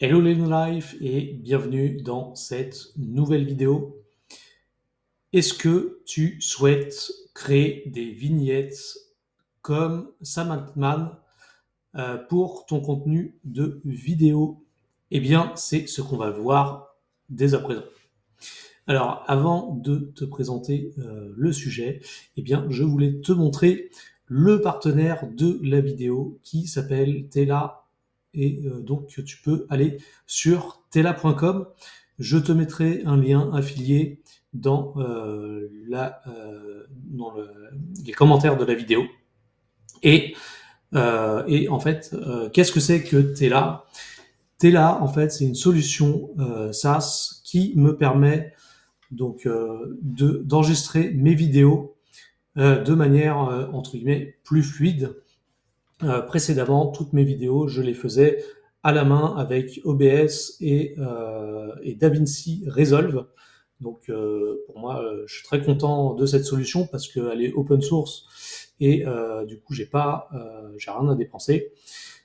Hello les New Life et bienvenue dans cette nouvelle vidéo. Est-ce que tu souhaites créer des vignettes comme Sam Altman pour ton contenu de vidéo? Eh bien, c'est ce qu'on va voir dès à présent. Alors, avant de te présenter le sujet, eh bien, je voulais te montrer le partenaire de la vidéo qui s'appelle Tela. Et donc, tu peux aller sur tela.com. Je te mettrai un lien affilié dans, les commentaires de la vidéo. Et en fait, qu'est-ce que c'est que Tela? Tela, en fait, c'est une solution SaaS qui me permet donc d'enregistrer mes vidéos de manière entre guillemets plus fluide. Précédemment, toutes mes vidéos, je les faisais à la main avec OBS et DaVinci Resolve. Donc pour moi, je suis très content de cette solution parce qu'elle est open source et du coup j'ai rien à dépenser.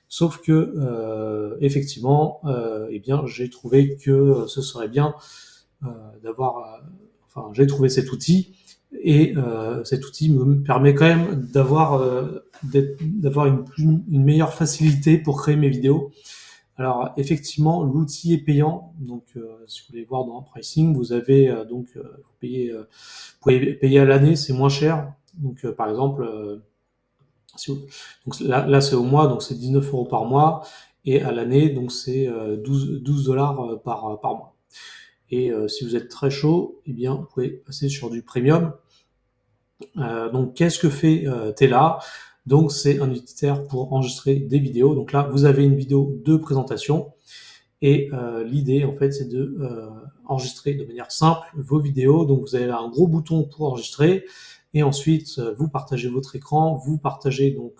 Sauf que effectivement, eh bien j'ai trouvé que ce serait bien j'ai trouvé cet outil et cet outil me permet quand même d'avoir une meilleure facilité pour créer mes vidéos. Alors effectivement, l'outil est payant, donc si vous voulez voir dans pricing, vous avez vous pouvez payer à l'année, c'est moins cher. Donc par exemple, donc là c'est au mois, donc c'est 19 € par mois, et à l'année, donc c'est 12 dollars par mois. Et si vous êtes très chaud, eh bien, vous pouvez passer sur du premium. Donc, qu'est-ce que fait Tela? Donc, c'est un utilitaire pour enregistrer des vidéos. Donc là, vous avez une vidéo de présentation. Et l'idée, en fait, c'est de enregistrer de manière simple vos vidéos. Donc, vous avez un gros bouton pour enregistrer. Et ensuite, vous partagez votre écran, vous partagez donc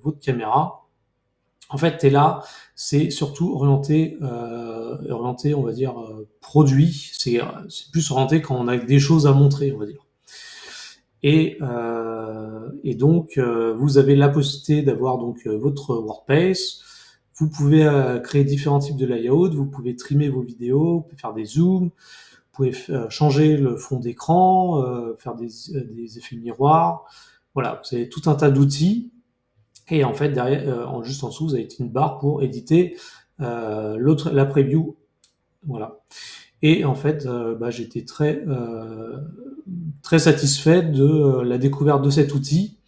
votre caméra. En fait, Tela, c'est surtout orienté, on va dire, produit. C'est plus orienté quand on a des choses à montrer, on va dire. Et donc, vous avez la possibilité d'avoir donc votre WordPress. Vous pouvez créer différents types de layout. Vous pouvez trimer vos vidéos, vous pouvez faire des zooms, vous pouvez changer le fond d'écran, faire des effets miroirs. Voilà, vous avez tout un tas d'outils. Et en fait, derrière, juste en dessous, vous avez une barre pour éditer la preview. Voilà. Et en fait, j'étais très satisfait de la découverte de cet outil.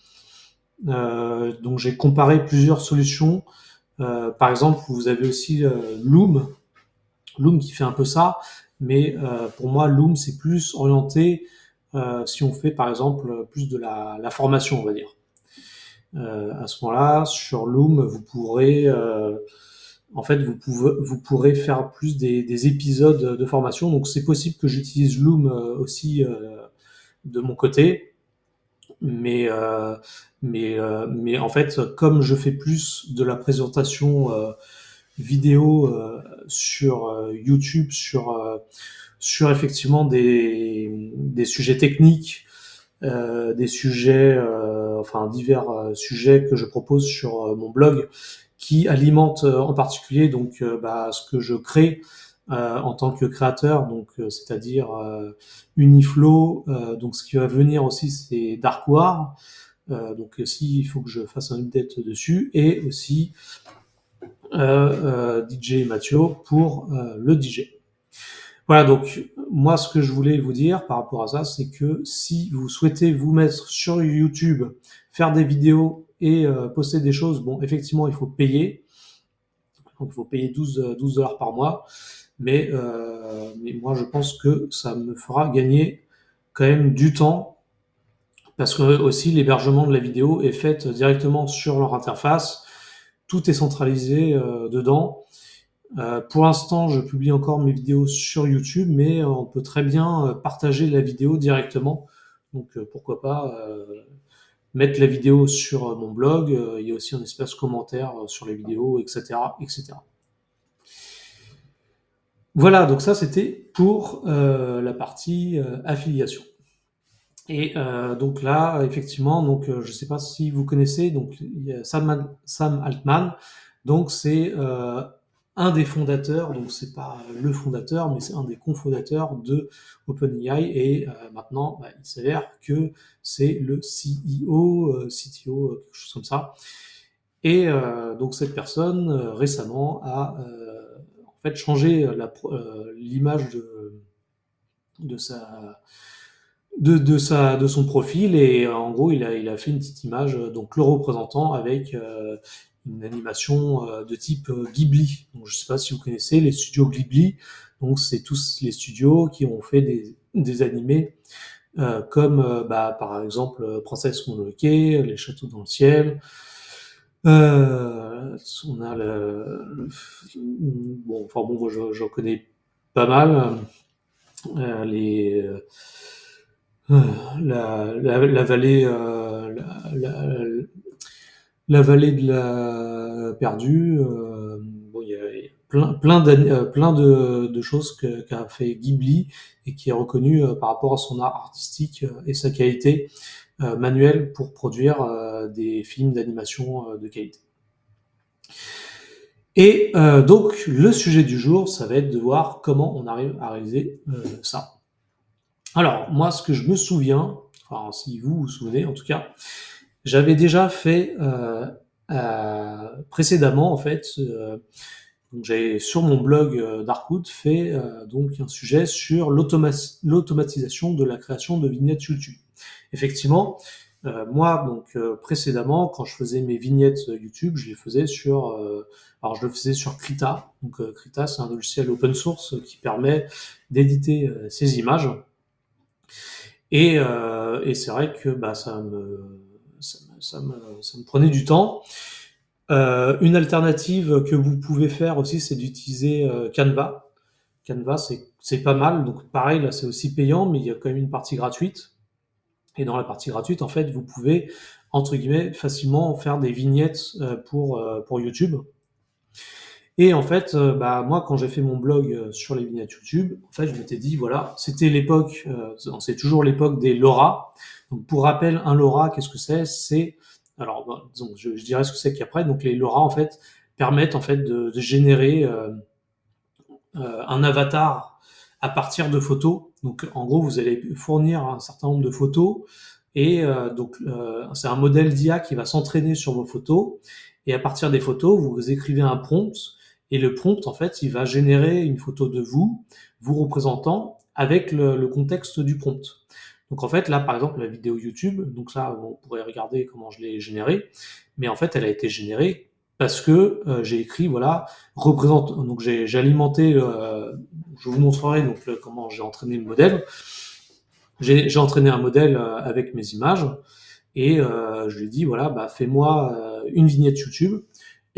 Donc, j'ai comparé plusieurs solutions. Par exemple, vous avez aussi Loom. Loom qui fait un peu ça. Mais pour moi, Loom, c'est plus orienté si on fait, par exemple, plus de la formation, on va dire. À ce moment-là, sur Loom, vous pourrez faire plus des épisodes de formation. Donc, c'est possible que j'utilise Loom aussi de mon côté, mais en fait, comme je fais plus de la présentation vidéo sur YouTube, sur effectivement des sujets techniques, des sujets, divers sujets que je propose sur mon blog, qui alimentent en particulier donc ce que je crée en tant que créateur, donc c'est-à-dire Uniflow. Donc ce qui va venir aussi, c'est Darkware. Donc aussi, il faut que je fasse un update dessus, et aussi DJ Mathieu pour le DJ. Voilà, donc moi ce que je voulais vous dire par rapport à ça, c'est que si vous souhaitez vous mettre sur YouTube, faire des vidéos et poster des choses, bon, effectivement, il faut payer. Donc il faut payer 12 dollars par mois, mais moi je pense que ça me fera gagner quand même du temps, parce que aussi l'hébergement de la vidéo est fait directement sur leur interface, tout est centralisé dedans. Pour l'instant, je publie encore mes vidéos sur YouTube, mais on peut très bien partager la vidéo directement. Donc pourquoi pas mettre la vidéo sur mon blog. Il y a aussi un espace commentaire sur les vidéos, etc., etc. Voilà, donc ça c'était pour la partie affiliation. Et donc là, effectivement, donc je sais pas si vous connaissez, donc il y a Sam Altman. Donc c'est un des fondateurs, donc c'est pas le fondateur, mais c'est un des cofondateurs de OpenAI, et maintenant, il s'avère que c'est le CEO, CTO, quelque chose comme ça. Et donc cette personne récemment a en fait changé l'image de sa de son profil, et en gros il a fait une petite image, donc le représentant avec une animation de type Ghibli. Donc je sais pas si vous connaissez les studios Ghibli. Donc c'est tous les studios qui ont fait des animés comme par exemple Princesse Mononoke, Les Châteaux dans le ciel. On a bon, enfin bon, moi j'en connais pas mal. Les la vallée, la vallée de la perdue. Bon, il y a plein de choses qu'a fait Ghibli, et qui est reconnu par rapport à son art artistique et sa qualité manuelle pour produire des films d'animation de qualité. Et donc le sujet du jour, ça va être de voir comment on arrive à réaliser ça. Alors moi, ce que je me souviens, enfin si vous vous souvenez en tout cas, j'avais déjà fait précédemment en fait, donc j'avais sur mon blog Darkwood fait donc un sujet sur l'automatisation de la création de vignettes YouTube. Effectivement, moi donc précédemment, quand je faisais mes vignettes YouTube, je les faisais sur alors je le faisais sur Krita. Donc Krita, c'est un logiciel open source qui permet d'éditer ces images. Et c'est vrai que ça me prenait du temps. Une alternative que vous pouvez faire aussi, c'est d'utiliser Canva. Canva, c'est pas mal. Donc pareil, là, c'est aussi payant, mais il y a quand même une partie gratuite. Et dans la partie gratuite, en fait, vous pouvez, entre guillemets, facilement faire des vignettes pour YouTube. Et en fait, moi, quand j'ai fait mon blog sur les vignettes YouTube, en fait, je m'étais dit, voilà, c'était l'époque, c'est toujours l'époque des LoRa. Donc, pour rappel, un LoRa, qu'est-ce que c'est? Alors, disons, je dirais ce que c'est qu'après. Donc, les LoRa, en fait, permettent en fait de générer un avatar à partir de photos. Donc, en gros, vous allez fournir un certain nombre de photos, et c'est un modèle d'IA qui va s'entraîner sur vos photos. Et à partir des photos, vous écrivez un prompt, et le prompt, en fait, il va générer une photo de vous représentant avec le contexte du prompt. Donc en fait, là, par exemple, la vidéo YouTube, donc ça, on pourrait regarder comment je l'ai générée, mais en fait, elle a été générée parce que j'ai écrit, voilà, représente. Donc j'ai alimenté, je vous montrerai donc comment j'ai entraîné le modèle. J'ai entraîné un modèle avec mes images, et je lui ai dit, voilà, fais-moi une vignette YouTube.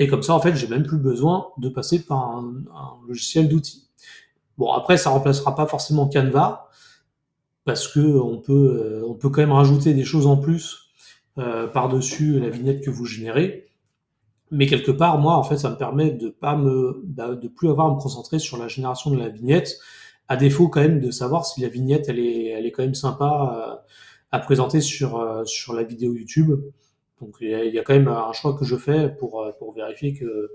Et comme ça, en fait, j'ai même plus besoin de passer par un logiciel d'outils. Bon, après, ça remplacera pas forcément Canva, parce que on peut quand même rajouter des choses en plus par-dessus la vignette que vous générez. Mais quelque part, moi, en fait, ça me permet de plus avoir à me concentrer sur la génération de la vignette, à défaut quand même de savoir si la vignette, elle est quand même sympa à présenter sur la vidéo YouTube. Donc il y a quand même un choix que je fais pour vérifier que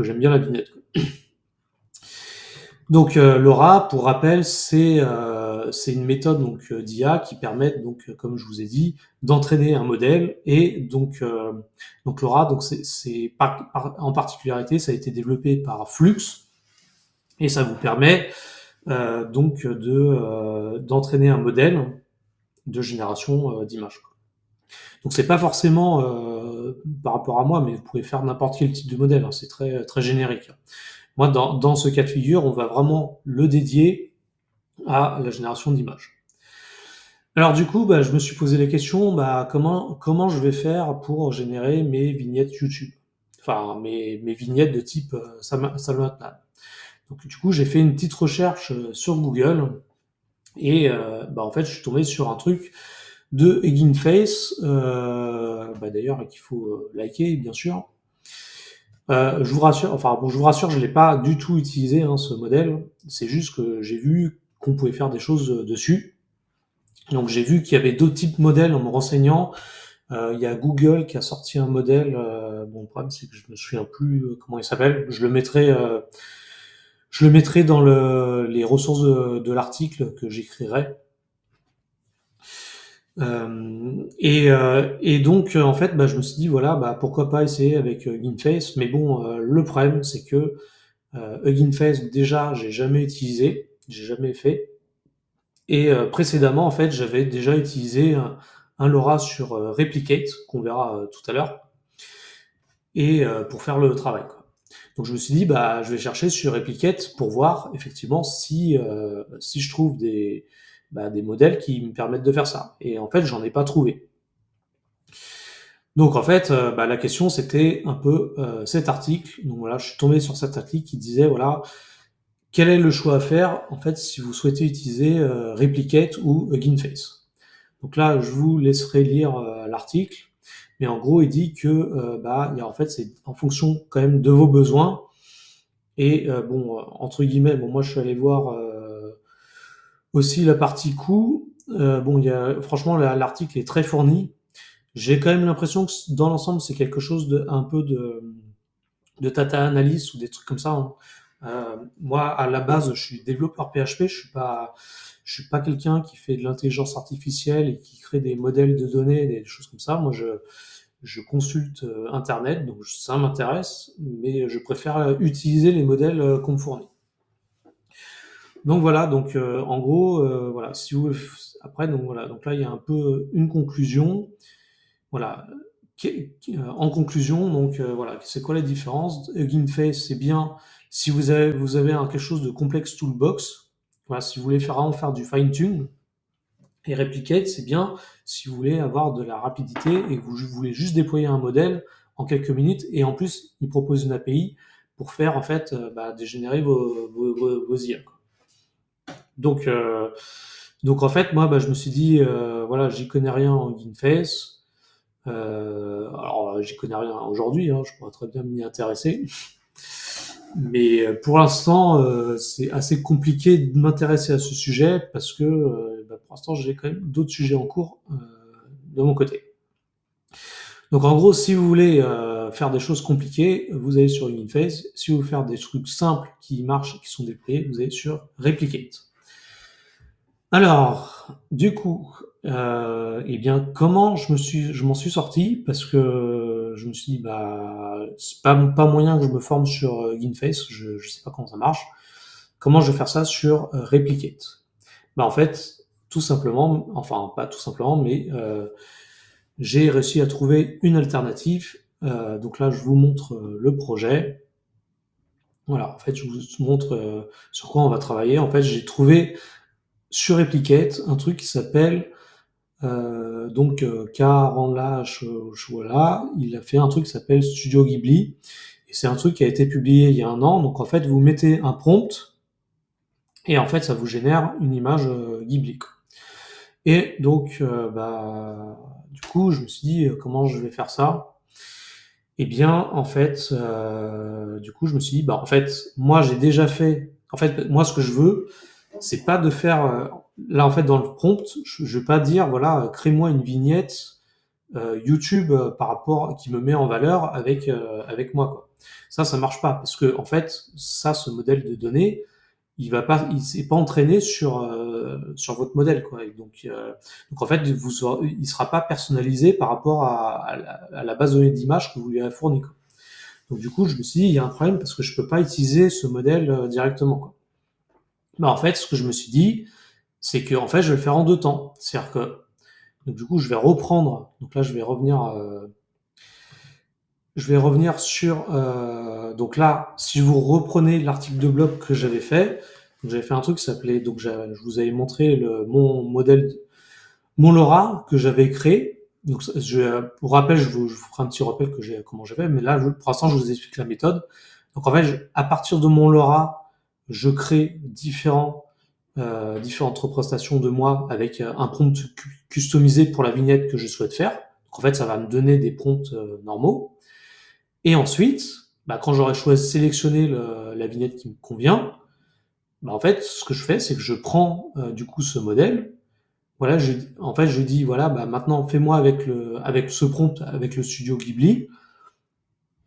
j'aime bien la vignette. Donc LoRa, pour rappel, c'est une méthode donc d'IA qui permet donc, comme je vous ai dit, d'entraîner un modèle. Et donc LoRa, donc en particularité, ça a été développé par Flux, et ça vous permet donc d'entraîner un modèle de génération d'images. Donc c'est pas forcément par rapport à moi, mais vous pouvez faire n'importe quel type de modèle, hein, c'est très très générique. Moi, dans ce cas de figure, on va vraiment le dédier à la génération d'images. Alors du coup, je me suis posé la question, comment je vais faire pour générer mes vignettes YouTube, enfin mes vignettes de type Salman. Donc du coup, j'ai fait une petite recherche sur Google, et en fait, je suis tombé sur un truc de Hugging Face, d'ailleurs qu'il faut liker bien sûr. Je vous rassure, je l'ai pas du tout utilisé ce modèle. C'est juste que j'ai vu qu'on pouvait faire des choses dessus. Donc j'ai vu qu'il y avait d'autres types de modèles en me renseignant. Il y a Google qui a sorti un modèle. Bon, le problème c'est que je me souviens plus comment il s'appelle. Je le mettrai dans les ressources de l'article que j'écrirai. Et donc en fait, bah, je me suis dit voilà, bah, pourquoi pas essayer avec Hugging Face. Mais bon, le problème c'est que Hugging Face déjà j'ai jamais utilisé, j'ai jamais fait. Et précédemment en fait j'avais déjà utilisé un LoRa sur Replicate qu'on verra tout à l'heure et pour faire le travail, quoi. Donc je me suis dit bah je vais chercher sur Replicate pour voir effectivement si je trouve des modèles qui me permettent de faire ça. Et en fait j'en ai pas trouvé. Donc en fait, bah, la question c'était un peu cet article. Donc voilà, je suis tombé sur cet article qui disait voilà quel est le choix à faire en fait si vous souhaitez utiliser Replicate ou Hugging Face. Donc là, je vous laisserai lire l'article, mais en gros, il dit que bah, en fait c'est en fonction quand même de vos besoins. Et bon, entre guillemets, bon moi je suis allé voir aussi la partie coût. Bon, franchement l'article est très fourni. J'ai quand même l'impression que dans l'ensemble, c'est quelque chose un peu de data analyse ou des trucs comme ça, hein. Moi, à la base, je suis développeur PHP. Je suis pas quelqu'un qui fait de l'intelligence artificielle et qui crée des modèles de données, des choses comme ça. Moi, je consulte Internet, donc ça m'intéresse, mais je préfère utiliser les modèles qu'on me fournit. Donc voilà, donc en gros, voilà, si vous après donc voilà, donc là il y a un peu une conclusion. Voilà. En conclusion, donc voilà, c'est quoi la différence? Hugging Face, c'est bien si vous avez quelque chose de complexe toolbox. Voilà, si vous voulez vraiment faire du fine tune. Et Replicate, c'est bien si vous voulez avoir de la rapidité et que vous voulez juste déployer un modèle en quelques minutes. Et en plus, il propose une API pour faire en fait bah, dégénérer vos IA, quoi. Donc, euh, donc en fait, moi, bah, je me suis dit, voilà, j'y connais rien en Hugging Face. Alors, j'y connais rien aujourd'hui, hein, je pourrais très bien m'y intéresser. Mais pour l'instant, c'est assez compliqué de m'intéresser à ce sujet parce que bah, pour l'instant, j'ai quand même d'autres sujets en cours de mon côté. Donc en gros, si vous voulez faire des choses compliquées, vous allez sur Hugging Face. Si vous voulez faire des trucs simples qui marchent, qui sont déployés, vous allez sur Replicate. Alors, du coup, eh bien, comment je m'en suis sorti parce que je me suis dit, bah, c'est pas moyen que je me forme sur Ginface, je sais pas comment ça marche. Comment je vais faire ça sur Replicate? Bah, en fait, tout simplement, enfin, pas tout simplement, mais j'ai réussi à trouver une alternative. Donc là, je vous montre le projet. Voilà, en fait, je vous montre sur quoi on va travailler. En fait, j'ai trouvé sur Replicate un truc qui s'appelle Karanla Chouala, il a fait un truc qui s'appelle Studio Ghibli, et c'est un truc qui a été publié il y a un an. Donc en fait, vous mettez un prompt, et en fait, ça vous génère une image Ghibli, quoi. Et donc, bah, du coup, je me suis dit, comment je vais faire ça? Eh bien, en fait, du coup, je me suis dit, bah, en fait, moi, j'ai déjà fait. En fait, moi, ce que je veux, c'est pas de faire. Là, en fait, dans le prompt, je vais pas dire, voilà, crée-moi une vignette YouTube par rapport qui me met en valeur avec moi, quoi. Ça marche pas parce que en fait, ça, ce modèle de données, il s'est pas entraîné sur votre modèle, quoi. Et donc en fait, il sera pas personnalisé par rapport à la base de données d'image que vous lui avez fournie, quoi. Donc du coup, je me suis dit, il y a un problème parce que je peux pas utiliser ce modèle directement, quoi. Bah, en fait, ce que je me suis dit, c'est que en fait, je vais le faire en deux temps. C'est-à-dire que donc du coup, je vais reprendre. Donc là, je vais revenir sur. Donc là, si vous reprenez l'article de blog que j'avais fait, j'avais fait un truc qui s'appelait. Donc je vous avais montré mon modèle, mon LoRa que j'avais créé. Donc pour rappel, je vous ferai un petit rappel que j'ai comment j'ai fait. Mais là, pour l'instant, je vous explique la méthode. Donc en fait, à partir de mon LoRa, je crée différentes représentations de moi avec un prompt customisé pour la vignette que je souhaite faire. Donc en fait, ça va me donner des prompts normaux. Et ensuite, bah, quand j'aurai sélectionné la vignette qui me convient, bah, en fait, ce que je fais, c'est que je prends du coup ce modèle, voilà, en fait, je dis, voilà, bah, maintenant, fais-moi avec ce prompt, avec le studio Ghibli.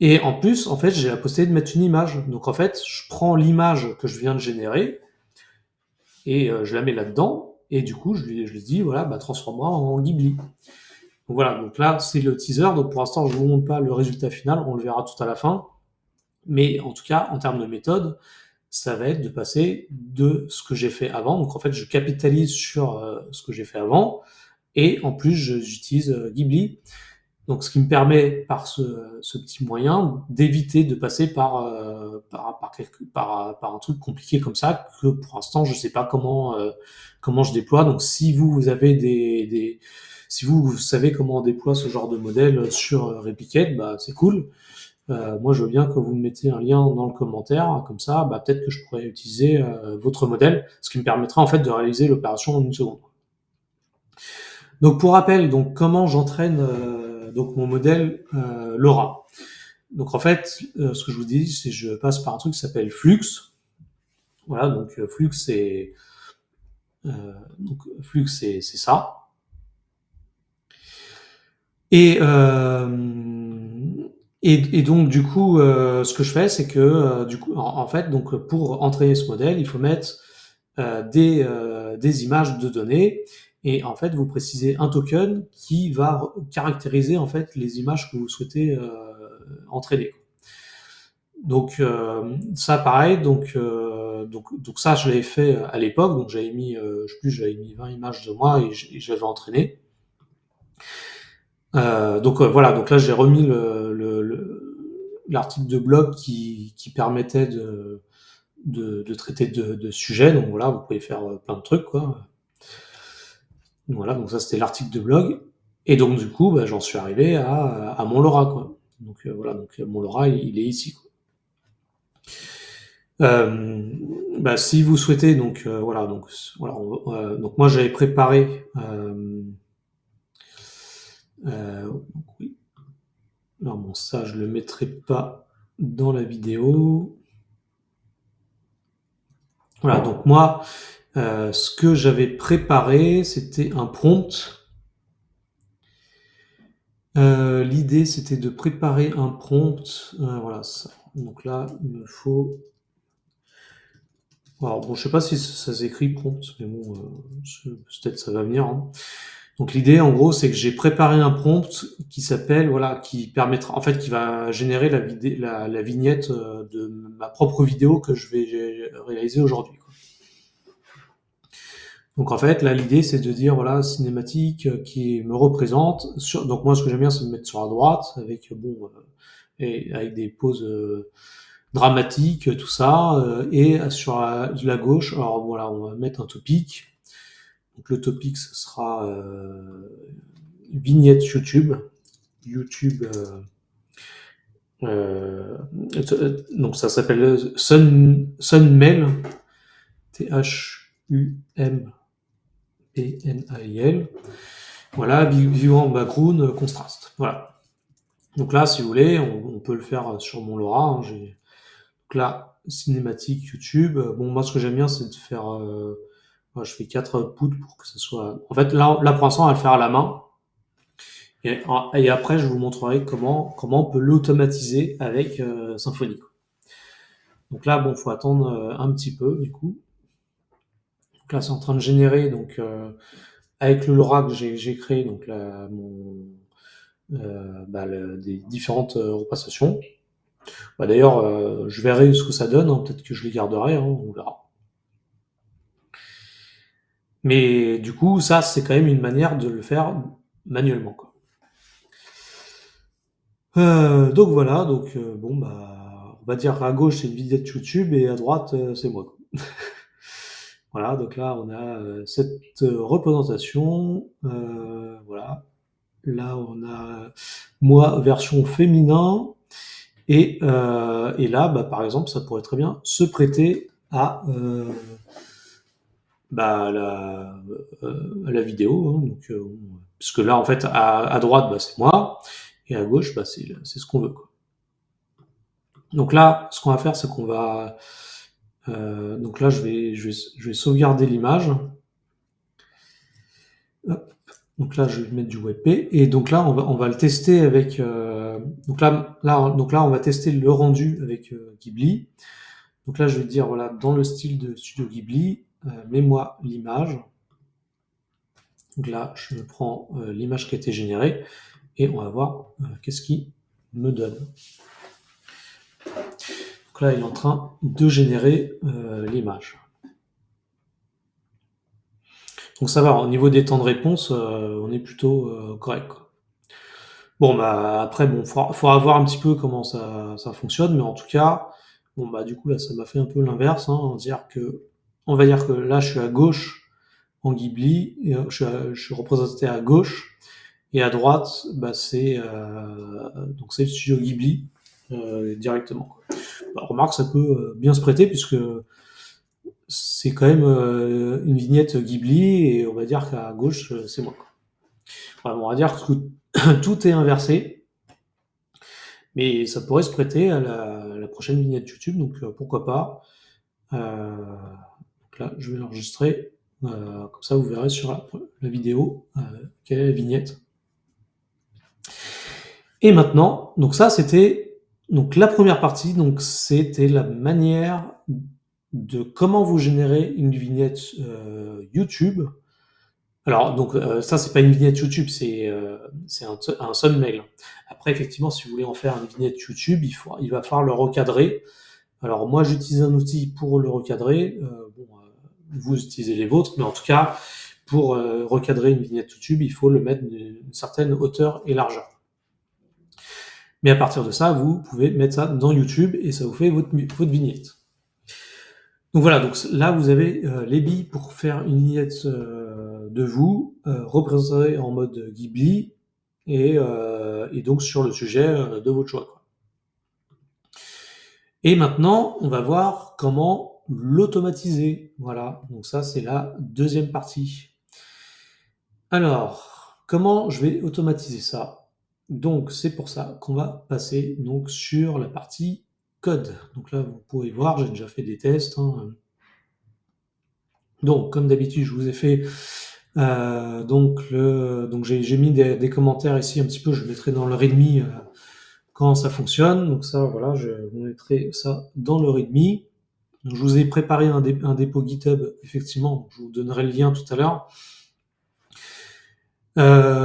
Et en plus, en fait, j'ai la possibilité de mettre une image. Donc, en fait, je prends l'image que je viens de générer et je la mets là-dedans. Et du coup, je lui dis, voilà, bah, transforme-moi en Ghibli. Donc voilà, donc là, c'est le teaser. Donc pour l'instant, je ne vous montre pas le résultat final. On le verra tout à la fin. Mais en tout cas, en termes de méthode, ça va être de passer de ce que j'ai fait avant. Donc en fait, je capitalise sur ce que j'ai fait avant. Et en plus, j'utilise Ghibli. Donc ce qui me permet, par ce petit moyen, d'éviter de passer par un truc compliqué comme ça, que pour l'instant, je ne sais pas comment je déploie. Donc si vous avez si vous savez comment on déploie ce genre de modèle sur Replicate, bah, c'est cool. Moi, je veux bien que vous me mettiez un lien dans le commentaire, comme ça, bah, peut-être que je pourrais utiliser votre modèle, ce qui me permettra en fait de réaliser l'opération en une seconde. Donc, pour rappel, donc comment j'entraîne donc mon modèle LoRa. Donc, en fait, ce que je vous dis, c'est que je passe par un truc qui s'appelle Flux. Voilà, donc Flux, c'est ça. Et, et donc du coup, ce que je fais, c'est que du coup, en fait, donc pour entraîner ce modèle, il faut mettre des images de données, et en fait, vous précisez un token qui va caractériser en fait les images que vous souhaitez entraîner. Donc ça, pareil, donc ça, je l'avais fait à l'époque, donc j'avais mis, je sais plus, j'avais mis 20 images de moi et j'avais entraîné. Donc voilà, donc là j'ai remis l'article de blog qui permettait de traiter de sujets. Donc voilà, vous pouvez faire plein de trucs, quoi. Voilà, donc ça c'était l'article de blog. Et donc du coup, bah, j'en suis arrivé à mon LoRa, quoi. Donc voilà, donc mon LoRa il est ici, quoi. Bah, si vous souhaitez, donc voilà, donc moi j'avais préparé. Donc oui, alors bon, ça je le mettrai pas dans la vidéo. Voilà, donc moi, ce que j'avais préparé, c'était un prompt. L'idée, c'était de préparer un prompt. Voilà, ça. Donc là, il me faut. Alors bon, je sais pas si ça s'écrit prompt, mais bon, peut-être ça va venir, hein. Donc l'idée, en gros, c'est que j'ai préparé un prompt qui s'appelle, voilà, qui permettra, en fait, qui va générer la vignette de ma propre vidéo que je vais réaliser aujourd'hui, quoi. Donc en fait, là, l'idée, c'est de dire, voilà, cinématique qui me représente. Donc moi, ce que j'aime bien, c'est me mettre sur la droite, avec, bon, et avec des poses dramatiques, tout ça. Et sur la gauche, alors voilà, on va mettre un topic. Donc le topic, ce sera vignette YouTube. YouTube. Donc ça s'appelle Sunmail. Thumpnail. Voilà, view en background, contraste. Voilà. Donc là, si vous voulez, on peut le faire sur mon LoRa, hein. Donc là, cinématique YouTube. Bon, moi, ce que j'aime bien, c'est de faire. Moi, je fais 4 outputs pour que ce soit. En fait, là pour l'instant, on va le faire à la main. Et après, je vous montrerai comment on peut l'automatiser avec Symfony. Donc là, bon, faut attendre un petit peu, du coup. Donc là, c'est en train de générer, donc avec le LoRa que j'ai créé, donc là, des différentes repassations. Bah, d'ailleurs, je verrai ce que ça donne, hein. Peut-être que je les garderai, hein, on verra. Mais du coup, ça, c'est quand même une manière de le faire manuellement, quoi. Donc voilà, donc bon, bah, on va dire à gauche c'est une vidéo de YouTube et à droite c'est moi, quoi. Voilà, donc là on a cette représentation, voilà. Là on a moi version féminin, et là, bah, par exemple, ça pourrait très bien se prêter bah, à la vidéo, hein. Donc, parce que là, en fait, à droite, bah, c'est moi, et à gauche, bah, c'est ce qu'on veut, quoi. Donc là, ce qu'on va faire, c'est qu'on va. Donc là, je vais sauvegarder l'image. Hop. Donc là, je vais mettre du WebP et donc là, on va le tester avec. On va tester le rendu avec Ghibli. Donc là, je vais dire voilà, dans le style de Studio Ghibli, mets-moi l'image. Donc là, je prends l'image qui a été générée et on va voir qu'est-ce qu'il me donne. Donc là, il est en train de générer l'image. Donc ça va, au niveau des temps de réponse, on est plutôt correct, quoi. Bon, bah après, bon, faudra voir un petit peu comment ça fonctionne, mais en tout cas, bon, bah du coup, là, ça m'a fait un peu l'inverse, hein, on va dire que là, je suis à gauche en Ghibli, et, je suis représenté à gauche, et à droite, bah, donc c'est le studio Ghibli directement, quoi. Bah, remarque, ça peut bien se prêter puisque c'est quand même une vignette Ghibli et on va dire qu'à gauche, c'est moi, quoi. Voilà, on va dire que tout est inversé, mais ça pourrait se prêter à la prochaine vignette YouTube, donc pourquoi pas. Donc là, je vais l'enregistrer, comme ça vous verrez sur la vidéo quelle est la vignette. Et maintenant, donc ça c'était donc la première partie, donc c'était la manière de comment vous générez une vignette YouTube. Alors donc ça c'est pas une vignette YouTube, c'est un thumbnail. Après effectivement si vous voulez en faire une vignette YouTube, il va falloir le recadrer. Alors moi j'utilise un outil pour le recadrer. Vous utilisez les vôtres, mais en tout cas pour recadrer une vignette YouTube, il faut le mettre d'une certaine hauteur et largeur. Mais à partir de ça, vous pouvez mettre ça dans YouTube et ça vous fait votre vignette. Donc voilà, donc là vous avez les billes pour faire une vignette de vous, représentée en mode Ghibli et donc sur le sujet de votre choix, quoi. Et maintenant, on va voir comment l'automatiser. Voilà, donc ça c'est la deuxième partie. Alors, comment je vais automatiser ça? Donc c'est pour ça qu'on va passer donc sur la partie code. Donc là vous pouvez voir, j'ai déjà fait des tests, hein. Donc comme d'habitude, je vous ai fait donc j'ai mis des commentaires ici un petit peu, je mettrai dans le README quand ça fonctionne. Donc ça voilà, je vous mettrai ça dans le README. Donc, je vous ai préparé un dépôt GitHub, effectivement, je vous donnerai le lien tout à l'heure.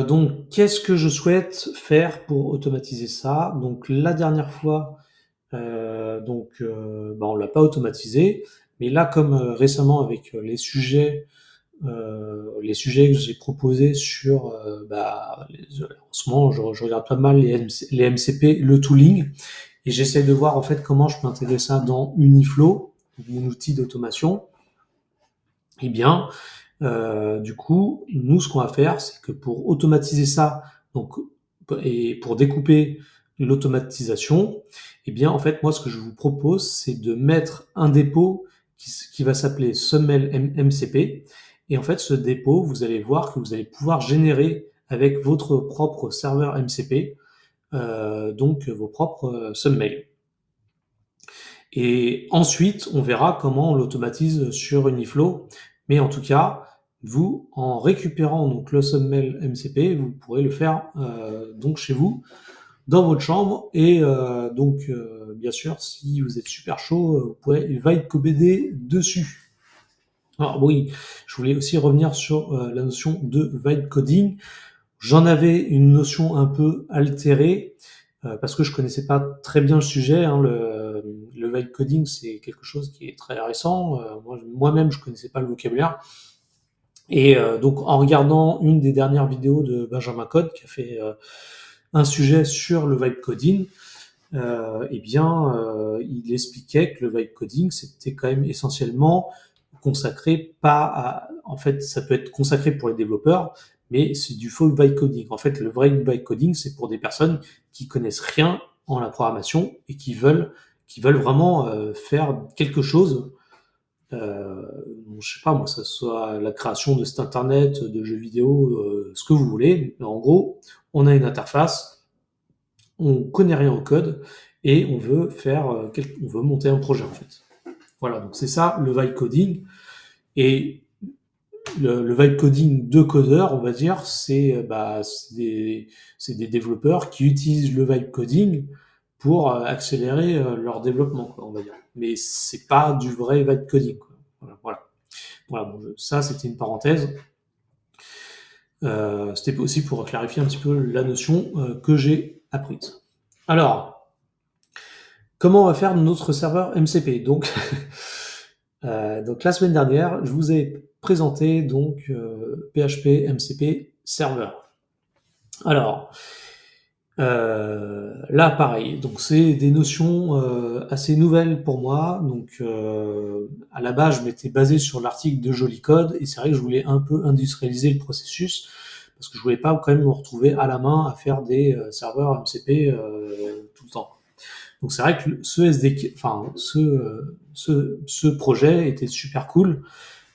Donc, qu'est-ce que je souhaite faire pour automatiser ça? Donc, la dernière fois, on l'a pas automatisé, mais là, comme récemment avec les sujets que j'ai proposés sur, en ce moment, je regarde pas mal les MCP, le tooling, et j'essaie de voir en fait comment je peux intégrer ça dans Uniflow, mon outil d'automation. Eh bien, du coup, nous, ce qu'on va faire, c'est que pour automatiser ça, donc, et pour découper l'automatisation, eh bien, en fait, moi, ce que je vous propose, c'est de mettre un dépôt qui va s'appeler SUML MCP. Et en fait, ce dépôt, vous allez voir que vous allez pouvoir générer avec votre propre serveur MCP, donc vos propres submails. Et ensuite, on verra comment on l'automatise sur Uniflow. Mais en tout cas, vous, en récupérant donc le submail MCP, vous pourrez le faire donc chez vous, dans votre chambre. Et bien sûr, si vous êtes super chaud, vous pourrez vibe coder dessus. Alors oui, je voulais aussi revenir sur la notion de vibe coding. J'en avais une notion un peu altérée parce que je connaissais pas très bien le sujet, hein. Le vibe coding, c'est quelque chose qui est très récent. Moi-même, je connaissais pas le vocabulaire. Et donc, en regardant une des dernières vidéos de Benjamin Code, qui a fait un sujet sur le vibe coding, il expliquait que le vibe coding, c'était quand même essentiellement consacré en fait, ça peut être consacré pour les développeurs, mais c'est du faux vibe coding. En fait, le vrai vibe coding, c'est pour des personnes qui connaissent rien en la programmation et qui veulent vraiment faire quelque chose. Je sais pas moi, ça soit la création de sites internet, de jeux vidéo, ce que vous voulez. Mais en gros, on a une interface, on connaît rien au code et on veut on veut monter un projet en fait. Voilà, donc c'est ça le vibe coding. Et le vibe coding de codeurs, on va dire, c'est des développeurs qui utilisent le vibe coding pour accélérer leur développement, quoi, on va dire. Mais c'est pas du vrai vibe coding, quoi. Voilà. Bon, ça, c'était une parenthèse. C'était aussi pour clarifier un petit peu la notion que j'ai apprise. Alors, comment on va faire notre serveur MCP? Donc, donc la semaine dernière, je vous ai présenté donc PHP MCP Server. Alors, là, pareil. Donc, c'est des notions assez nouvelles pour moi. Donc, à la base, je m'étais basé sur l'article de Joli Code, et c'est vrai que je voulais un peu industrialiser le processus parce que je voulais pas quand même me retrouver à la main à faire des serveurs MCP tout le temps. Donc, c'est vrai que ce projet était super cool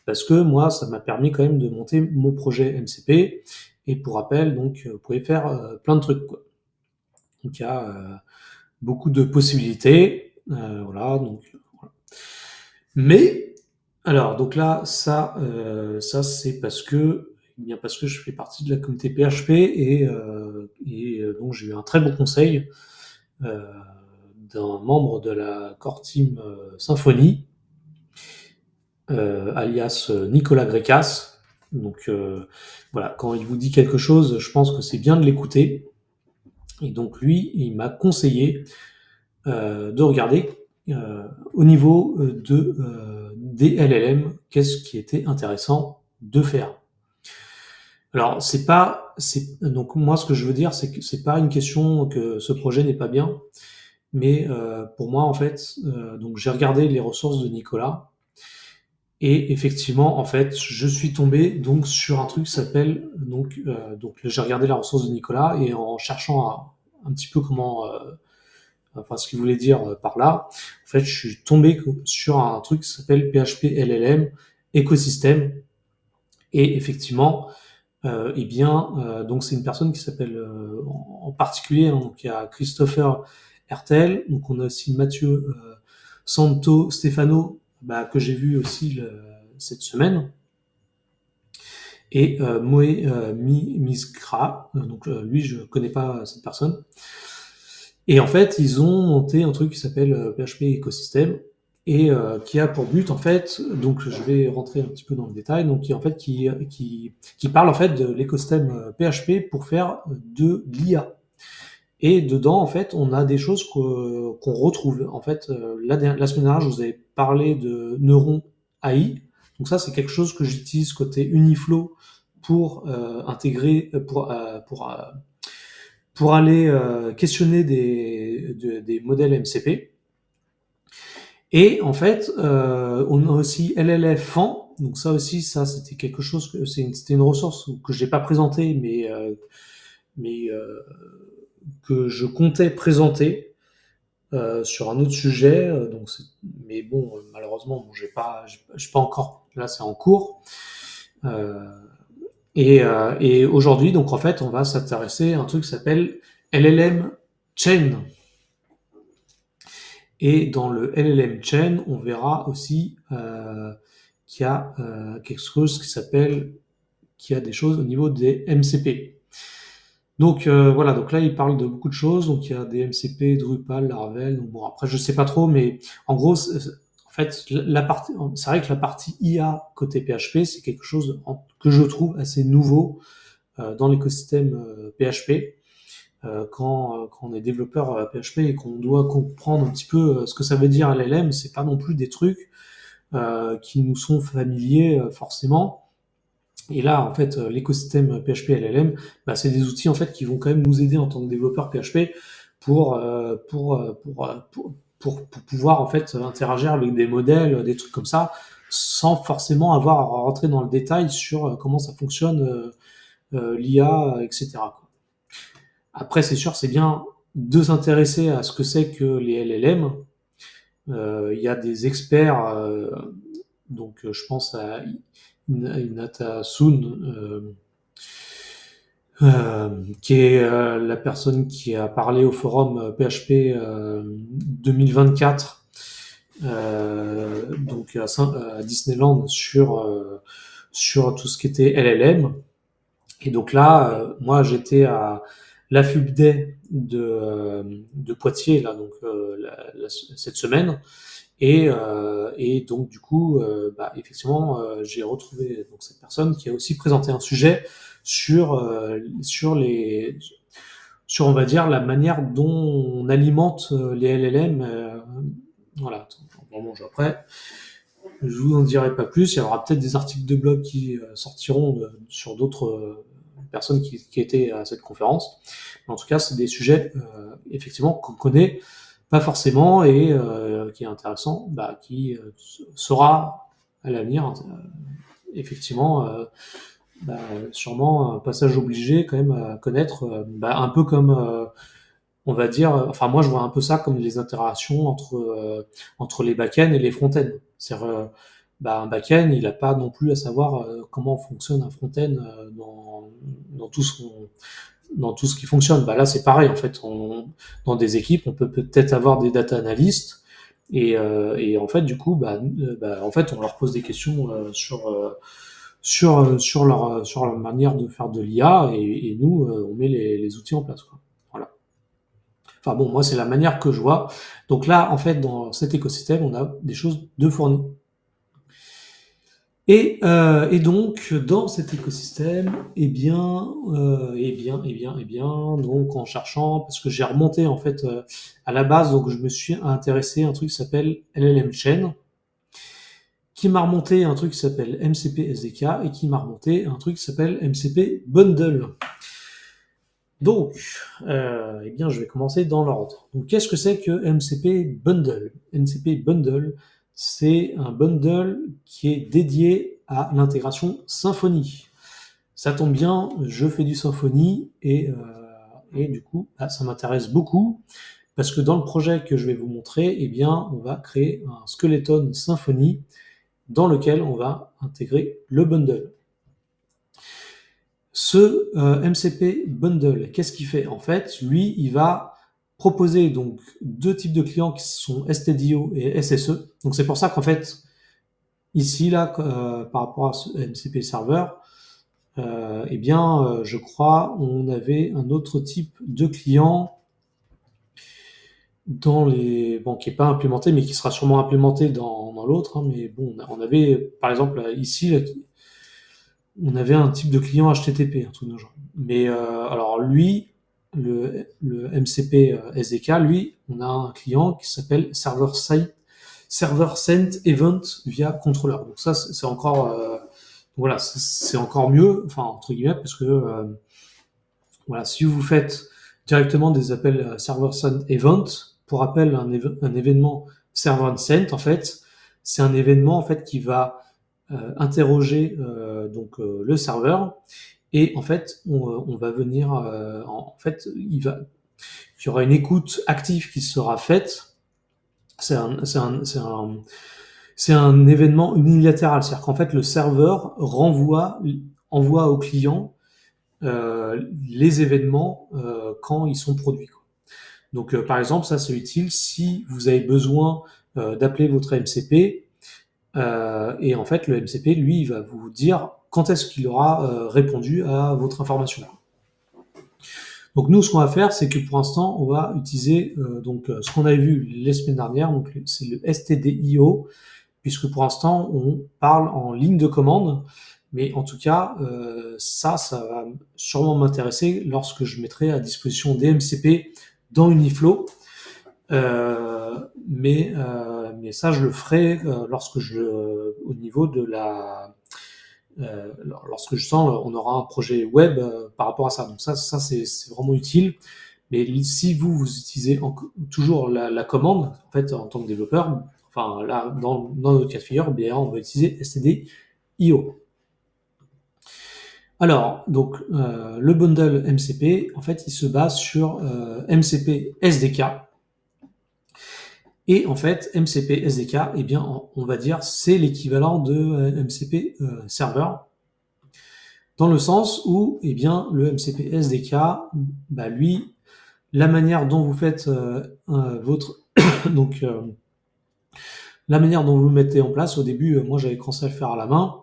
parce que moi, ça m'a permis quand même de monter mon projet MCP. Et pour rappel, donc, vous pouvez faire plein de trucs, quoi. Donc il y a beaucoup de possibilités, voilà. Donc, voilà. Mais alors donc là ça c'est parce que je fais partie de la communauté PHP et donc j'ai eu un très bon conseil euh, d'un membre de la core team Symfony, alias Nicolas Grecas. Donc voilà, quand il vous dit quelque chose, je pense que c'est bien de l'écouter. Et donc lui, il m'a conseillé de regarder au niveau des LLM, qu'est-ce qui était intéressant de faire. Alors, donc moi, ce que je veux dire, c'est que c'est pas une question que ce projet n'est pas bien, mais pour moi, en fait, donc j'ai regardé les ressources de Nicolas, et effectivement, en fait, je suis tombé donc sur un truc qui s'appelle donc j'ai regardé la ressource de Nicolas et en cherchant un petit peu enfin ce qu'il voulait dire par là, en fait, je suis tombé sur un truc qui s'appelle PHP LLM écosystème. Et effectivement, donc c'est une personne qui s'appelle en particulier, hein, donc il y a Christopher Hertel, donc on a aussi Mathieu Santo Stefano, que j'ai vu aussi cette semaine, et Moé Miskra, donc lui je connais pas cette personne. Et en fait, ils ont monté un truc qui s'appelle PHP Ecosystem et qui a pour but en fait, donc je vais rentrer un petit peu dans le détail, donc qui parle en fait de l'écosystème PHP pour faire de l'IA. Et dedans, en fait, on a des choses qu'on retrouve. En fait, la semaine dernière, je vous avais parlé de Neuron AI. Donc ça, c'est quelque chose que j'utilise côté Uniflow pour intégrer, pour aller questionner des modèles MCP. Et en fait, on a aussi LLF-FAN. Donc ça aussi, ça c'était quelque chose c'était une ressource que j'ai pas présentée, mais que je comptais présenter sur un autre sujet. Mais bon, malheureusement, bon, j'ai pas encore. Là, c'est en cours. Euh, et aujourd'hui, donc en fait, on va s'intéresser à un truc qui s'appelle LLM Chain. Et dans le LLM Chain, on verra aussi qu'il y a quelque chose qui a des choses au niveau des MCP. Donc voilà, donc là il parle de beaucoup de choses, donc il y a des MCP, Drupal, Laravel, donc bon après je sais pas trop, mais en gros, en fait, c'est vrai que la partie IA côté PHP, c'est quelque chose que je trouve assez nouveau dans l'écosystème PHP. Quand on est développeur PHP et qu'on doit comprendre un petit peu ce que ça veut dire LLM, c'est pas non plus des trucs qui nous sont familiers forcément. Et là, en fait, l'écosystème PHP LLM, c'est des outils en fait qui vont quand même nous aider en tant que développeur PHP pour pour pouvoir en fait interagir avec des modèles, des trucs comme ça, sans forcément avoir à rentrer dans le détail sur comment ça fonctionne l'IA, etc. Après, c'est sûr, c'est bien de s'intéresser à ce que c'est que les LLM. Il y a des experts, donc je pense à Inata Soon, qui est la personne qui a parlé au forum PHP 2024, donc à Disneyland sur tout ce qui était LLM. Et donc là, moi, j'étais à l'AFUBDAY de Poitiers, là, donc cette semaine. Et donc, du coup, effectivement, j'ai retrouvé donc, cette personne qui a aussi présenté un sujet sur sur, on va dire, la manière dont on alimente les LLM. Voilà, vraiment, après, je vous en dirai pas plus. Il y aura peut-être des articles de blog qui sortiront sur d'autres personnes qui étaient à cette conférence. Mais en tout cas, c'est des sujets, effectivement, qu'on connaît pas forcément et qui est intéressant, qui sera à l'avenir, effectivement, sûrement un passage obligé quand même à connaître, un peu comme, on va dire, enfin moi je vois un peu ça comme les interactions entre les back-end et les front-end. C'est-à-dire, un back-end, il n'a pas non plus à savoir comment fonctionne un front-end dans tout dans tout ce qui fonctionne. Là, c'est pareil, en fait. Dans des équipes, on peut peut-être avoir des data analysts et en fait, du coup, en fait, on leur pose des questions sur leur manière de faire de l'IA et nous, on met les outils en place, quoi. Voilà. Enfin bon, moi, c'est la manière que je vois. Donc là, en fait, dans cet écosystème, on a des choses de fournies. Et donc, dans cet écosystème, donc en cherchant, parce que j'ai remonté en fait à la base, donc je me suis intéressé à un truc qui s'appelle LLM Chain, qui m'a remonté un truc qui s'appelle MCP SDK et qui m'a remonté un truc qui s'appelle MCP Bundle. Donc, je vais commencer dans l'ordre. Donc, qu'est-ce que c'est que MCP Bundle? MCP Bundle, c'est un bundle qui est dédié à l'intégration Symfony. Ça tombe bien, je fais du Symfony et du coup, ça m'intéresse beaucoup parce que dans le projet que je vais vous montrer, on va créer un skeleton Symfony dans lequel on va intégrer le bundle. Ce MCP Bundle, qu'est-ce qu'il fait? En fait, lui, il va proposer donc deux types de clients qui sont STDIO et SSE. Donc c'est pour ça qu'en fait, ici, là, par rapport à ce MCP Server, je crois, on avait un autre type de client qui n'est pas implémenté, mais qui sera sûrement implémenté dans l'autre. Hein, mais bon, on avait, par exemple, ici, là, on avait un type de client HTTP, un truc de genre. Mais alors lui, le MCP SDK, lui, on a un client qui s'appelle Server Sent Event via controller. Donc ça, c'est encore, voilà, c'est encore mieux, enfin entre guillemets, parce que voilà, si vous faites directement des appels Server Sent Event, pour rappel, un événement Server Sent, en fait, c'est un événement en fait qui va interroger le serveur et en fait on va venir en fait il y aura une écoute active qui sera faite. C'est un événement unilatéral, c'est-à-dire qu'en fait le serveur envoie au client les événements quand ils sont produits, quoi. Donc par exemple, ça c'est utile si vous avez besoin d'appeler votre MCP. Et en fait, le MCP, lui, il va vous dire quand est-ce qu'il aura répondu à votre information. Donc nous, ce qu'on va faire, c'est que pour l'instant, on va utiliser ce qu'on avait vu les semaines dernières, donc c'est le STDIO, puisque pour l'instant, on parle en ligne de commande, mais en tout cas, ça va sûrement m'intéresser lorsque je mettrai à disposition des MCP dans Uniflow. Mais ça, je le ferai au niveau de lorsque je sens on aura un projet web par rapport à ça. Donc ça c'est vraiment utile. Mais si vous utilisez toujours la commande, en fait, en tant que développeur, enfin là, dans notre cas de figure, on va utiliser std.io. Alors, donc, le bundle MCP, en fait, il se base sur MCP SDK. Et en fait, MCP SDK, on va dire, c'est l'équivalent de MCP Server, dans le sens où, le MCP SDK, lui, la manière dont vous faites la manière dont vous le mettez en place, au début, moi, j'avais commencé à le faire à la main,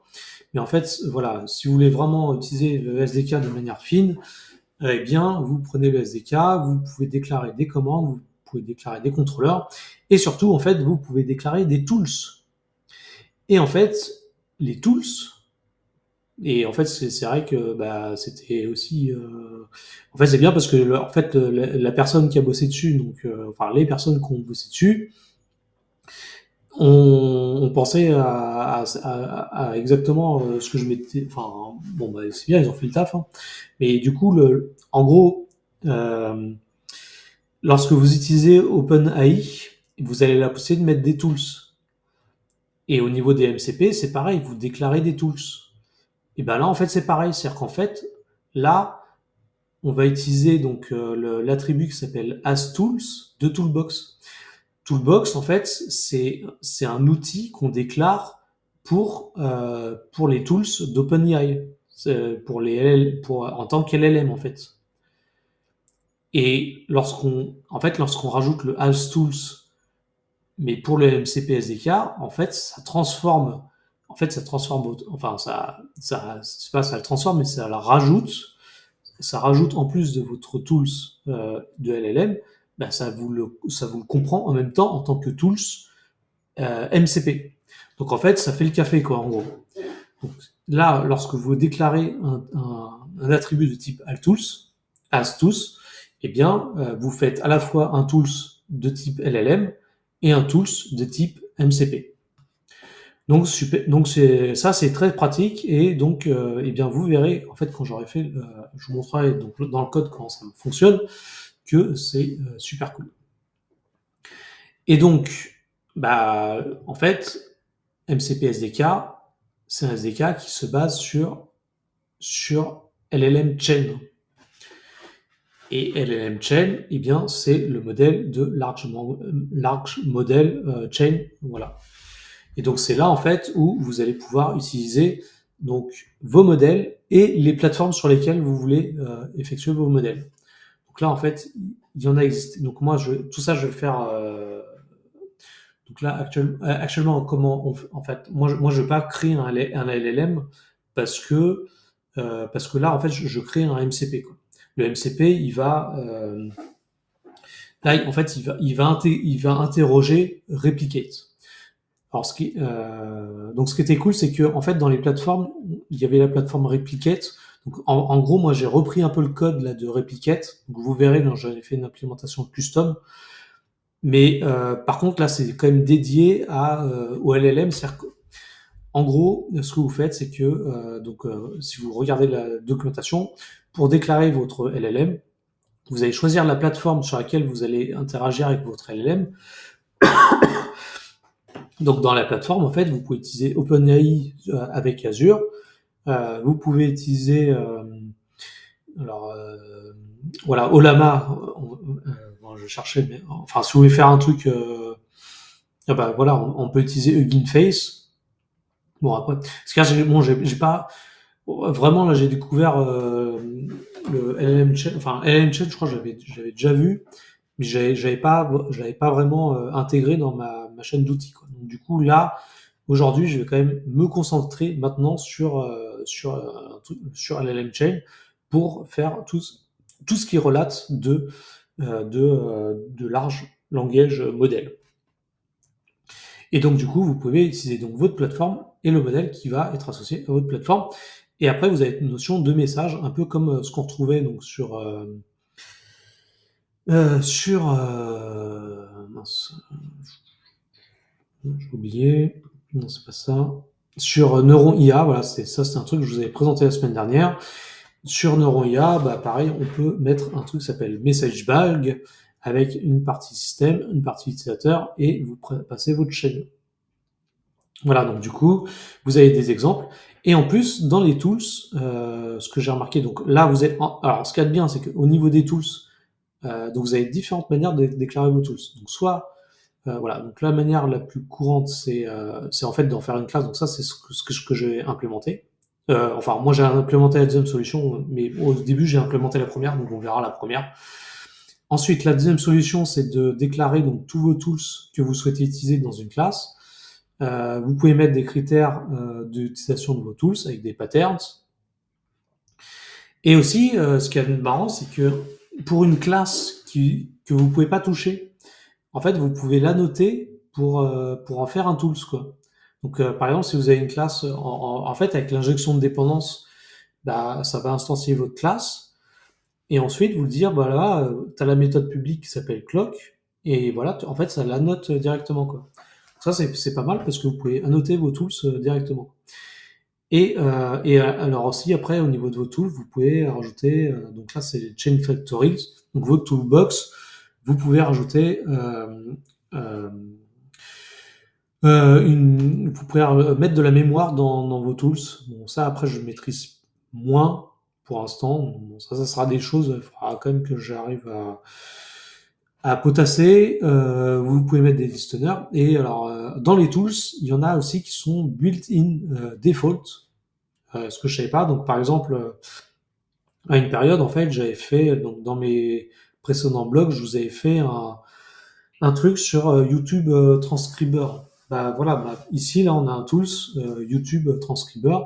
Mais en fait, voilà, si vous voulez vraiment utiliser le SDK de manière fine, eh bien, vous prenez le SDK, vous pouvez déclarer des commandes, vous pouvez déclarer des contrôleurs, et surtout, en fait, vous pouvez déclarer des tools. Et en fait, les tools, et en fait, c'est vrai que bah, c'était aussi. En fait, c'est bien parce que en fait, la personne qui a bossé dessus, donc, enfin, les personnes qui ont bossé dessus, on pensait à exactement ce que je m'étais. Enfin, bon, bah, c'est bien, ils ont fait le taf. Hein. Mais du coup, en gros, euh, lorsque vous utilisez OpenAI, vous avez la possibilité de mettre des tools. Et au niveau des MCP, c'est pareil, vous déclarez des tools. Et ben là, en fait, c'est pareil. C'est-à-dire qu'en fait, là, on va utiliser donc l'attribut qui s'appelle asTools de Toolbox. Toolbox, en fait, c'est un outil qu'on déclare pour les tools d'OpenAI, pour en tant qu'LLM, en fait. Et lorsqu'on rajoute le asTools, mais pour le MCP SDK, enfin, c'est pas ça le transforme, mais ça rajoute en plus de votre tools de LLM, ben ça vous le comprend en même temps en tant que tools MCP. Donc en fait, ça fait le café, quoi, en gros. Donc, là, lorsque vous déclarez un attribut de type asTools, eh bien, vous faites à la fois un tools de type LLM et un tools de type MCP. Donc, ça, c'est très pratique et donc, eh bien, vous verrez, en fait, quand j'aurai fait, je vous montrerai donc dans le code comment ça fonctionne, que c'est super cool. Et donc, bah, en fait, MCP SDK, c'est un SDK qui se base sur LLM Chain. Et LLM Chain, eh bien, c'est le modèle de Large Model Chain, voilà. Et donc, c'est là, en fait, où vous allez pouvoir utiliser donc vos modèles et les plateformes sur lesquelles vous voulez effectuer vos modèles. Donc là, en fait, il y en a existé. Donc moi, tout ça, je vais le faire. Donc là, actuellement, en fait, moi, je veux pas créer un LLM parce que là, en fait, je crée un MCP. Quoi. Le MCP, là, en fait, il va interroger replicate. Alors, donc, ce qui était cool, c'est que, en fait, dans les plateformes, il y avait la plateforme replicate. Donc, en gros, moi, j'ai repris un peu le code là de replicate. Donc, vous verrez, j'avais fait une implémentation custom. Mais par contre, là, c'est quand même dédié au LLM. En gros, ce que vous faites, c'est que si vous regardez la documentation, pour déclarer votre LLM, vous allez choisir la plateforme sur laquelle vous allez interagir avec votre LLM. Donc, dans la plateforme, en fait, vous pouvez utiliser OpenAI avec Azure. Vous pouvez utiliser voilà, Ollama. Bon, je cherchais, mais enfin, si vous voulez faire un truc, bah, voilà, on peut utiliser Hugging Face. Bon après, parce que bon, j'ai pas vraiment là, j'ai découvert le LLM Chain. Enfin, LLM Chain, je crois, que j'avais déjà vu, mais je l'avais pas vraiment intégré dans ma chaîne d'outils. Quoi. Donc du coup là, aujourd'hui, je vais quand même me concentrer maintenant sur LLM Chain pour faire tout ce qui relate de large langage modèle. Et donc, du coup, vous pouvez utiliser donc votre plateforme et le modèle qui va être associé à votre plateforme. Et après, vous avez une notion de message, un peu comme ce qu'on retrouvait donc mince, j'ai oublié, non, c'est pas ça. Sur Neuron IA, voilà, c'est un truc que je vous avais présenté la semaine dernière. Sur Neuron IA, bah, pareil, on peut mettre un truc qui s'appelle Message Bag avec une partie système, une partie utilisateur, et vous passez votre chaîne. Voilà, donc du coup, vous avez des exemples. Et en plus, dans les tools, ce que j'ai remarqué, donc là, alors, ce qu'il y a de bien, c'est qu'au niveau des tools, donc vous avez différentes manières de déclarer vos tools. Donc soit, voilà, donc la manière la plus courante, c'est en fait d'en faire une classe. Donc ça, c'est ce que j'ai implémenté. Enfin, moi, j'ai implémenté la deuxième solution, mais au début, j'ai implémenté la première, donc on verra la première. Ensuite, la deuxième solution, c'est de déclarer donc tous vos tools que vous souhaitez utiliser dans une classe. Vous pouvez mettre des critères d'utilisation de vos tools avec des patterns. Et aussi, ce qui est marrant, c'est que pour une classe que vous pouvez pas toucher, en fait, vous pouvez l'annoter pour en faire un tools, quoi. Donc, par exemple, si vous avez une classe, en fait, avec l'injection de dépendance, bah, ça va instancier votre classe, et ensuite vous dire, bah là, tu as la méthode publique qui s'appelle clock, et voilà, en fait, ça l'annote directement, quoi. Ça, c'est pas mal parce que vous pouvez annoter vos tools directement. Alors aussi, après, au niveau de vos tools, vous pouvez rajouter, donc là, c'est Chain Factories, donc votre toolbox, vous pouvez rajouter euh, vous pouvez mettre de la mémoire dans vos tools. Bon, ça, après, je maîtrise moins pour l'instant. Bon, ça sera des choses, il faudra quand même que j'arrive à potasser. Vous pouvez mettre des listeners. Et alors, dans les tools, il y en a aussi qui sont built-in default. Ce que je savais pas. Donc, par exemple, à une période, en fait, j'avais fait, donc, dans mes précédents blogs, je vous avais fait un truc sur YouTube Transcriber. Bah, voilà, bah, ici, là, on a un tools YouTube Transcriber.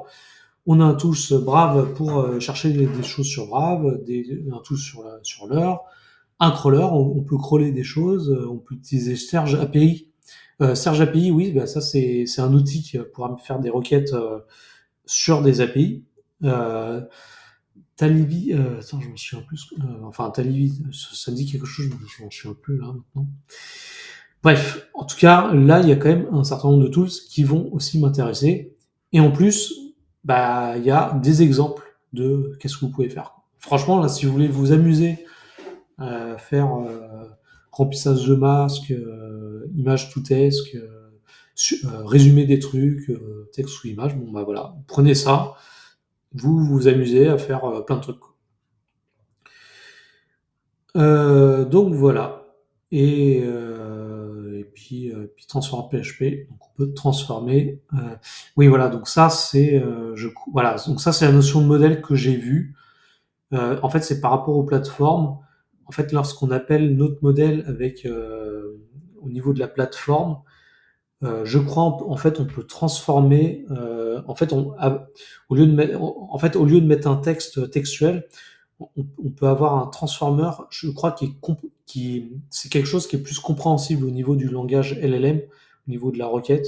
On a un tools Brave pour chercher des choses sur Brave, un tools sur l'heure, un crawler, on peut crawler des choses, on peut utiliser Serge API. Serge API, oui, bah, ça c'est un outil qui pourra me faire des requêtes sur des API. Euh, Talibi, attends, je me souviens plus. Enfin, Talibi, ça me dit quelque chose, mais je m'en souviens plus là maintenant. Bref, en tout cas, là, il y a quand même un certain nombre de tools qui vont aussi m'intéresser. Et en plus, bah, il y a des exemples de qu'est-ce que vous pouvez faire. Franchement, là, si vous voulez vous amuser à faire remplissage de masque, image to text, résumer des trucs, texte ou image, bon, bah voilà, prenez ça, vous vous amusez à faire plein de trucs. Donc voilà. Et puis transform PHP. Donc on peut transformer. Oui, voilà. Donc ça c'est voilà. Donc ça c'est la notion de modèle que j'ai vue. En fait, c'est par rapport aux plateformes. En fait, lorsqu'on appelle notre modèle avec au niveau de la plateforme, je crois en fait on peut transformer. En fait, au lieu de au lieu de mettre un texte textuel, on peut avoir un transformer, je crois, c'est quelque chose qui est plus compréhensible au niveau du langage LLM, au niveau de la requête.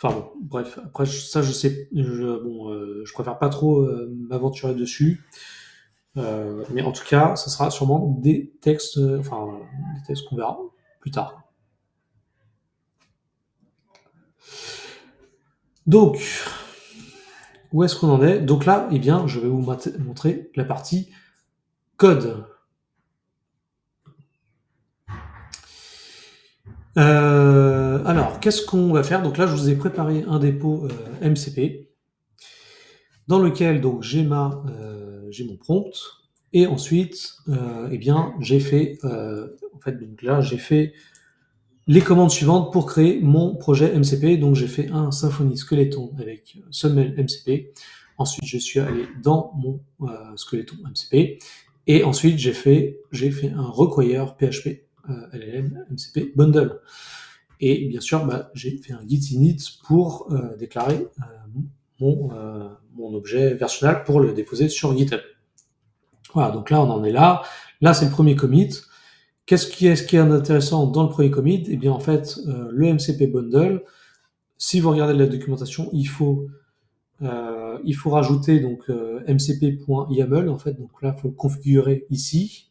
Enfin bon, bref, après ça je sais, je préfère pas trop m'aventurer dessus. Mais en tout cas, ça sera sûrement des textes, des textes qu'on verra plus tard. Donc, où est-ce qu'on en est? Donc là, eh bien, je vais vous montrer la partie code. Alors, qu'est-ce qu'on va faire? Donc là, je vous ai préparé un dépôt MCP dans lequel donc j'ai mon prompt et ensuite, eh bien, j'ai fait en fait donc là j'ai fait les commandes suivantes pour créer mon projet MCP. Donc j'ai fait un Symfony Skeleton avec Submail MCP. Ensuite, je suis allé dans mon Skeleton MCP et ensuite j'ai fait un require PHP LLM MCP bundle. Et bien sûr, bah, j'ai fait un git init pour déclarer mon objet versionnel pour le déposer sur GitHub. Voilà, donc là, on en est là. Là, c'est le premier commit. Qu'est-ce qui est intéressant dans le premier commit? Eh bien, en fait, le MCP bundle, si vous regardez la documentation, il faut rajouter donc mcp.yaml. En fait, donc là, il faut le configurer ici.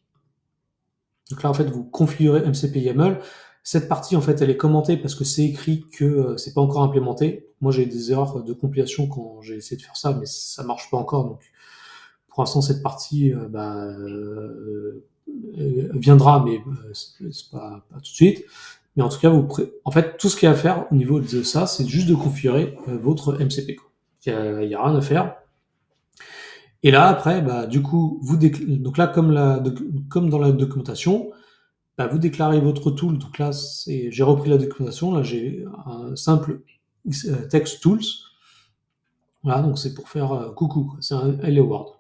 Donc là, en fait, vous configurez MCP YAML. Cette partie, en fait, elle est commentée parce que c'est écrit que c'est pas encore implémenté. Moi, j'ai des erreurs de compilation quand j'ai essayé de faire ça, mais ça marche pas encore. Donc, pour l'instant, cette partie viendra, mais c'est pas tout de suite. Mais en tout cas, en fait, tout ce qu'il y a à faire au niveau de ça, c'est juste de configurer votre MCP. Il y a rien à faire. Et là, après, bah, du coup, donc là, comme dans la documentation, bah, vous déclarez votre tool. Donc là, j'ai repris la documentation. Là, j'ai un simple text tools. Voilà, donc c'est pour faire coucou. C'est un hello world.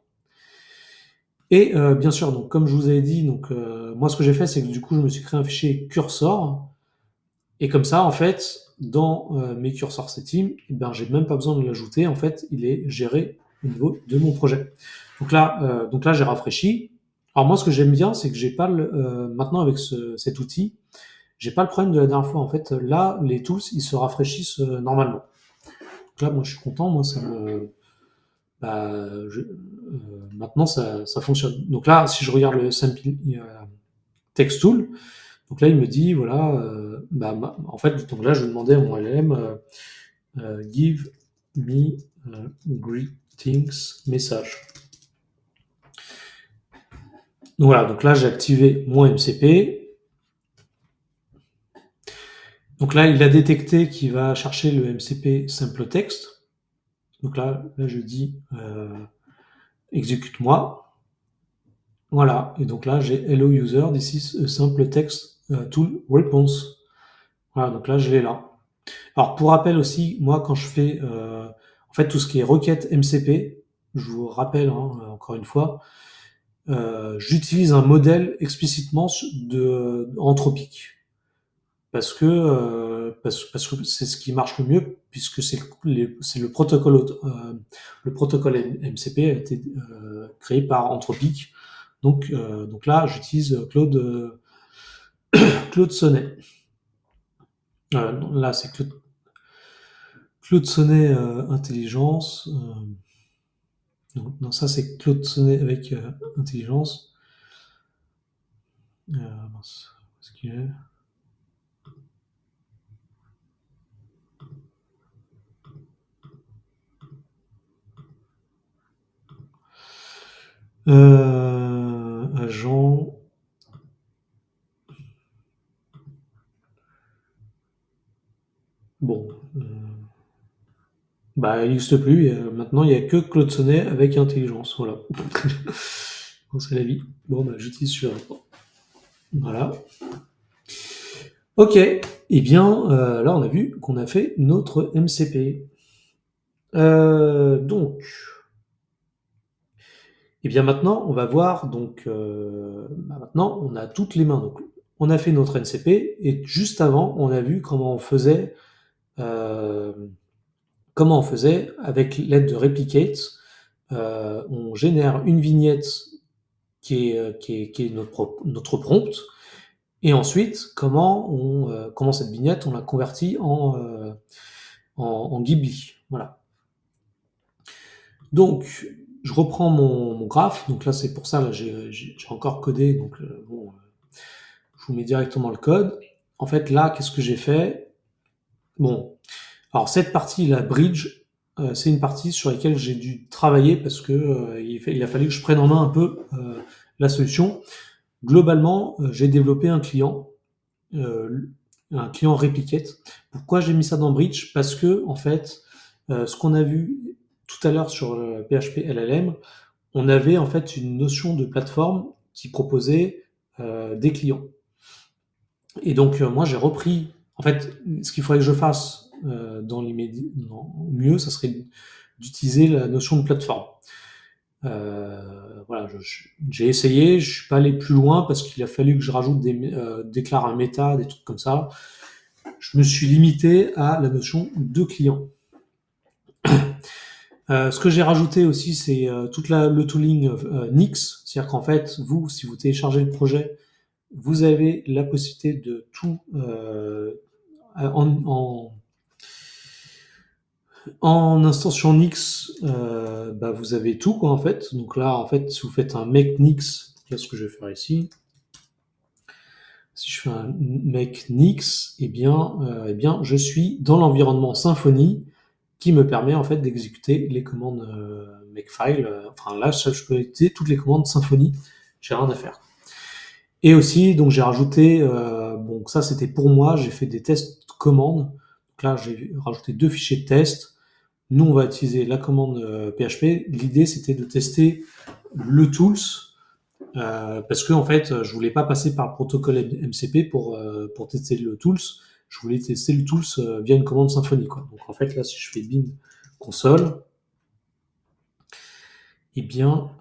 Et bien sûr, donc comme je vous avais dit, donc moi ce que j'ai fait, c'est que du coup, je me suis créé un fichier cursor. Et comme ça, en fait, dans mes cursor settings, eh ben, j'ai même pas besoin de l'ajouter. En fait, il est géré au niveau de mon projet. Donc là, j'ai rafraîchi. Alors moi, ce que j'aime bien, c'est que j'ai pas maintenant avec cet outil, j'ai pas le problème de la dernière fois. En fait, là, les tools, ils se rafraîchissent normalement. Donc là, moi, je suis content. Moi, ça me, bah, maintenant, ça fonctionne. Donc là, si je regarde le sample text tool, donc là, il me dit, voilà, en fait, donc là, je demandais à mon LLM, give me greetings message. Donc voilà, donc là, j'ai activé mon MCP. Donc là, il a détecté qu'il va chercher le MCP simple text. Donc là je dis exécute-moi. Voilà, et donc là, j'ai hello user, this is a simple text tool response. Voilà, donc là, je l'ai là. Alors, pour rappel aussi, moi, quand je fais en fait tout ce qui est requête MCP, je vous rappelle encore une fois, j'utilise un modèle explicitement anthropique parce que c'est ce qui marche le mieux puisque c'est le protocole MCP a été créé par Anthropic. Donc là, j'utilise Claude Sonnet. Là, c'est Claude Sonnet intelligence. Non, ça c'est Claude Sonnet avec intelligence. Mince, où est-ce qu'il est? Agent. Bon. Bah, il n'existe plus. Maintenant, il n'y a que Claude Sonnet avec intelligence. Voilà. Bon, c'est la vie. Bon, bah, j'utilise celui-là maintenant. Voilà. Ok. Eh bien, là, on a vu qu'on a fait notre MCP. Donc, eh bien maintenant, on va voir. Donc, maintenant, on a toutes les mains. Donc, on a fait notre MCP et juste avant, on a vu euh, comment on faisait avec l'aide de Replicate. On génère une vignette qui est notre prompt. Et ensuite, comment cette vignette, on l'a convertie en Ghibli. Voilà. Donc, je reprends mon graphe. Donc là, c'est pour ça, là, j'ai encore codé. Donc, bon, je vous mets directement le code. En fait, là, qu'est-ce que j'ai fait? Bon, alors cette partie, la bridge, c'est une partie sur laquelle j'ai dû travailler parce que il a fallu que je prenne en main un peu la solution. Globalement, j'ai développé euh, un client Replicate. Pourquoi j'ai mis ça dans Bridge? Parce que en fait, ce qu'on a vu tout à l'heure sur le PHP LLM, on avait en fait une notion de plateforme qui proposait des clients. Et donc moi j'ai repris. En fait, ce qu'il faudrait que je fasse dans l'immédiat, mieux, ça serait d'utiliser la notion de plateforme. Voilà, j'ai essayé, je suis pas allé plus loin parce qu'il a fallu que je rajoute déclare un méta, des trucs comme ça. Je me suis limité à la notion de client. Ce que j'ai rajouté aussi, c'est le tooling Nix, c'est-à-dire qu'en fait, vous, si vous téléchargez le projet, vous avez la possibilité de tout en, en instance Nix, vous avez tout quoi en fait. Donc là, en fait, si vous faites un make Nix, là ce que je vais faire ici, si je fais un make Nix, eh bien, je suis dans l'environnement Symfony qui me permet en fait d'exécuter les commandes makefile. Enfin là, je peux utiliser toutes les commandes Symfony. J'ai rien à faire. Et aussi, donc j'ai rajouté, bon ça c'était pour moi, j'ai fait des tests commandes. Donc là, j'ai rajouté 2 fichiers de test. Nous, on va utiliser la commande PHP. L'idée, c'était de tester le tools parce que en fait, je voulais pas passer par le protocole MCP pour tester le tools. Je voulais tester le tools via une commande Symfony. Quoi. Donc en fait, là, si je fais bin console, j'ai un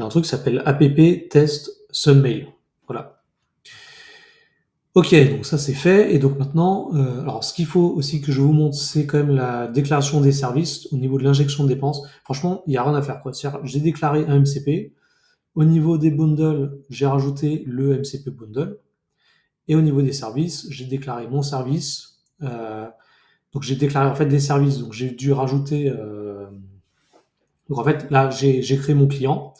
truc qui s'appelle app test submail. Voilà. Ok, donc ça c'est fait. Et donc maintenant, alors ce qu'il faut aussi que je vous montre, c'est quand même la déclaration des services au niveau de l'injection de dépenses. Franchement, il n'y a rien à faire, quoi. C'est-à-dire, j'ai déclaré un MCP. Au niveau des bundles, j'ai rajouté le MCP bundle. Et au niveau des services, j'ai déclaré mon service. Donc j'ai déclaré en fait des services. Donc j'ai dû rajouter. Donc en fait, là, j'ai créé mon client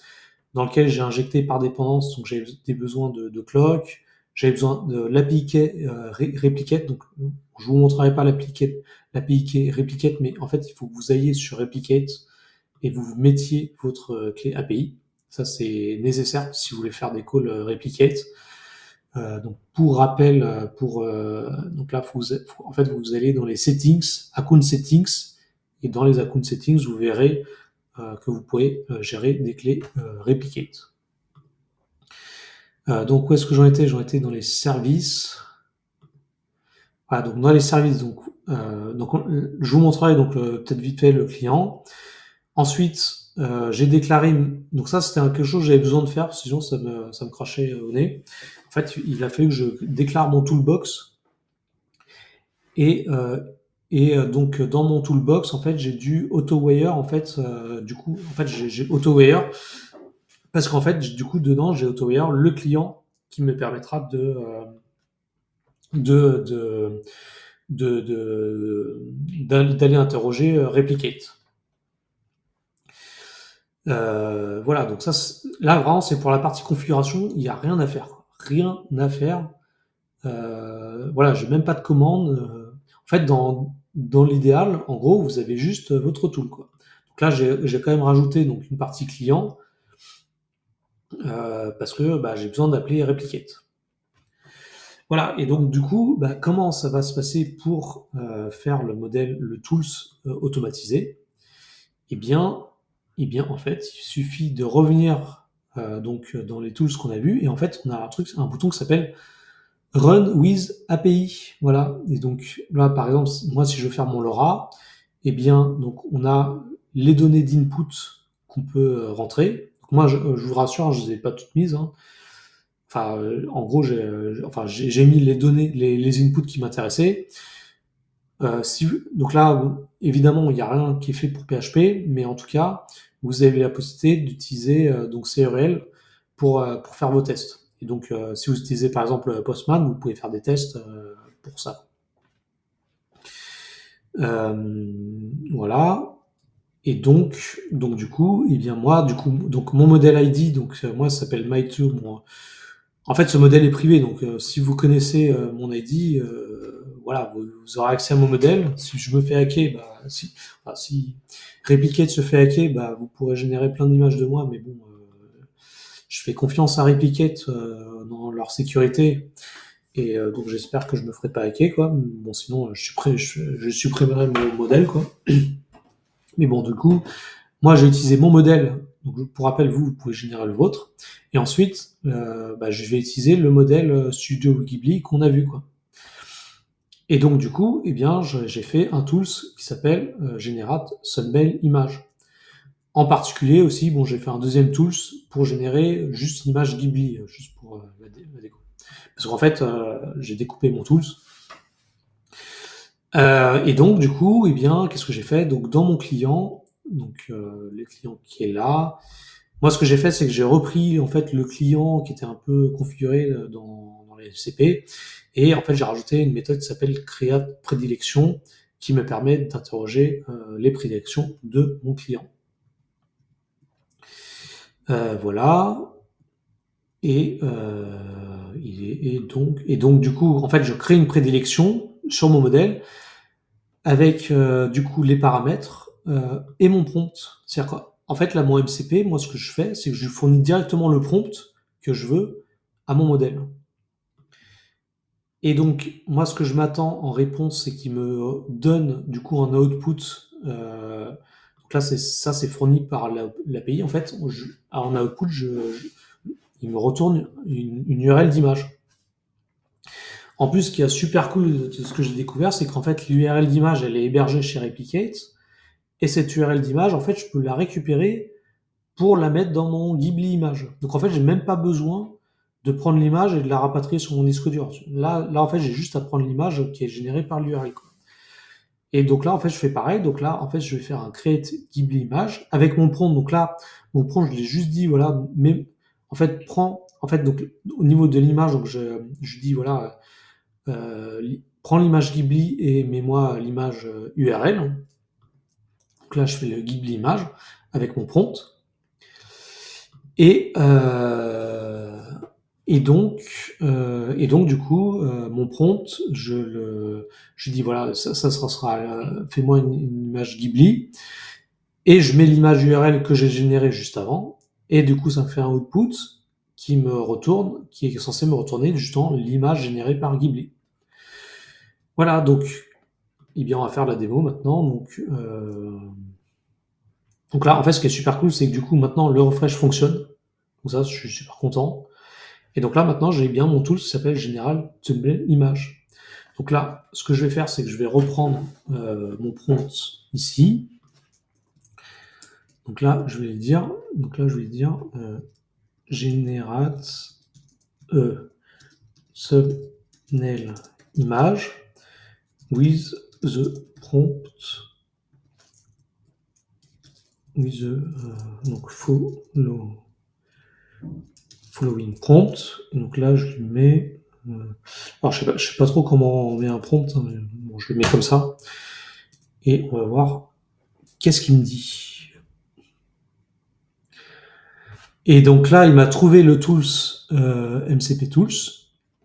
dans lequel j'ai injecté par dépendance. Donc j'ai des besoins de clock, j'avais besoin de l'API replicate. Donc je vous montrerai pas l'API replicate, mais en fait il faut que vous ayez sur replicate et vous mettiez votre clé API. Ça c'est nécessaire si vous voulez faire des calls replicate. Donc pour rappel, donc là en fait vous allez dans les settings, account settings, et dans les account settings vous verrez que vous pouvez gérer des clés replicate. Donc où est-ce que j'en étais? J'en étais dans les services. Voilà, donc dans les services, je vous montrerai donc peut-être vite fait le client. Ensuite, j'ai déclaré, donc ça c'était quelque chose que j'avais besoin de faire, parce que sinon ça me crachait au nez. En fait, il a fallu que je déclare mon toolbox. Et, donc dans mon toolbox, en fait, j'ai dû auto-wire, en fait, du coup, en fait, j'ai auto-wire, parce qu'en fait, du coup, dedans, j'ai auto-wire le client qui me permettra de, de, d'aller interroger Replicate. Voilà, donc ça, là vraiment, c'est pour la partie configuration, il n'y a rien à faire. Rien à faire. Voilà, j'ai même pas de commande. En fait, dans l'idéal, en gros, vous avez juste votre tool, quoi. Donc là, j'ai quand même rajouté donc une partie client parce que bah, j'ai besoin d'appeler Replicate. Voilà, et donc du coup, bah, comment ça va se passer pour faire le modèle, le tools automatisé? Eh bien, en fait, il suffit de revenir donc dans les tools qu'on a vus, et en fait, on a un bouton qui s'appelle Run with API. Voilà, et donc là, par exemple, moi, si je veux faire mon LoRa, eh bien, donc on a les données d'input qu'on peut rentrer. Donc moi, je vous rassure, je ne les ai pas toutes mises, hein. Enfin, en gros, j'ai mis les données, les inputs qui m'intéressaient. Donc là, évidemment, il n'y a rien qui est fait pour PHP, mais en tout cas, vous avez la possibilité d'utiliser donc CRL pour faire vos tests. Et donc, si vous utilisez par exemple Postman, vous pouvez faire des tests pour ça. Voilà. Et donc du coup, eh bien moi, donc mon modèle ID, donc moi, ça s'appelle MyTool. En fait, ce modèle est privé, donc si vous connaissez mon ID, voilà, vous aurez accès à mon modèle. Si je me fais hacker, bah, si Replicate se fait hacker, bah, vous pourrez générer plein d'images de moi, mais bon, je fais confiance à Replicate dans leur sécurité, et donc j'espère que je me ferai pas hacker, quoi. Bon, sinon, je supprimerai mon modèle, quoi. Mais bon, du coup, moi, j'ai utilisé mon modèle. Donc, pour rappel, vous pouvez générer le vôtre. Et ensuite, bah, je vais utiliser le modèle Studio Ghibli qu'on a vu, quoi. Et donc, du coup, eh bien, j'ai fait un tools qui s'appelle Generate Thumbnail Image. En particulier aussi, bon, j'ai fait un deuxième tools pour générer juste une image Ghibli, juste pour la déco. Parce qu'en fait, j'ai découpé mon tools. Et donc, du coup, eh bien, qu'est-ce que j'ai fait? Donc, dans mon client, donc le client qui est là, moi, ce que j'ai fait, c'est que j'ai repris en fait le client qui était un peu configuré dans les FCP, et en fait, j'ai rajouté une méthode qui s'appelle create prédilection, qui me permet d'interroger les prédilections de mon client. Voilà. Et donc, du coup, en fait, je crée une prédilection sur mon modèle avec du coup les paramètres et mon prompt. C'est-à-dire qu'en fait, là, mon MCP, moi, ce que je fais, c'est que je lui fournis directement le prompt que je veux à mon modèle. Et donc, moi, ce que je m'attends en réponse, c'est qu'il me donne du coup un output. Donc là, ça, c'est fourni par l'API. En fait, en output, il me retourne une URL d'image. En plus, ce qui est super cool de ce que j'ai découvert, c'est qu'en fait, l'URL d'image, elle est hébergée chez Replicate. Et cette URL d'image, en fait, je peux la récupérer pour la mettre dans mon Ghibli image. Donc en fait, j'ai même pas besoin de prendre l'image et de la rapatrier sur mon disque dur. Là, en fait, j'ai juste à prendre l'image qui est générée par l'URL, quoi. Et donc là, en fait, je fais pareil. Donc là, en fait, je vais faire un create Ghibli image avec mon prompt. Donc là, mon prompt, je l'ai juste dit, voilà, mais en fait, donc au niveau de l'image, donc je dis, voilà, prends l'image Ghibli et mets-moi l'image URL. Donc là, je fais le Ghibli image avec mon prompt. Et, euh, et donc du coup, mon prompt, je dis voilà, ça sera, fais-moi une image Ghibli, et je mets l'image URL que j'ai générée juste avant, et du coup, ça me fait un output qui est censé me retourner justement l'image générée par Ghibli. Voilà, donc, eh bien, on va faire la démo maintenant. Donc là, en fait, ce qui est super cool, c'est que du coup, maintenant, le refresh fonctionne. Donc ça, je suis super content. Et donc là, maintenant, j'ai bien mon tool qui s'appelle General Thumbnail Image. Donc là, ce que je vais faire, c'est que je vais reprendre mon prompt ici. Donc là, je vais dire, generate thumbnail image with the prompt with the donc following prompt. Donc là, je lui mets. Alors, je sais pas trop comment on met un prompt, hein, mais bon, je le mets comme ça. Et on va voir qu'est-ce qu'il me dit. Et donc là, il m'a trouvé le tools MCP Tools.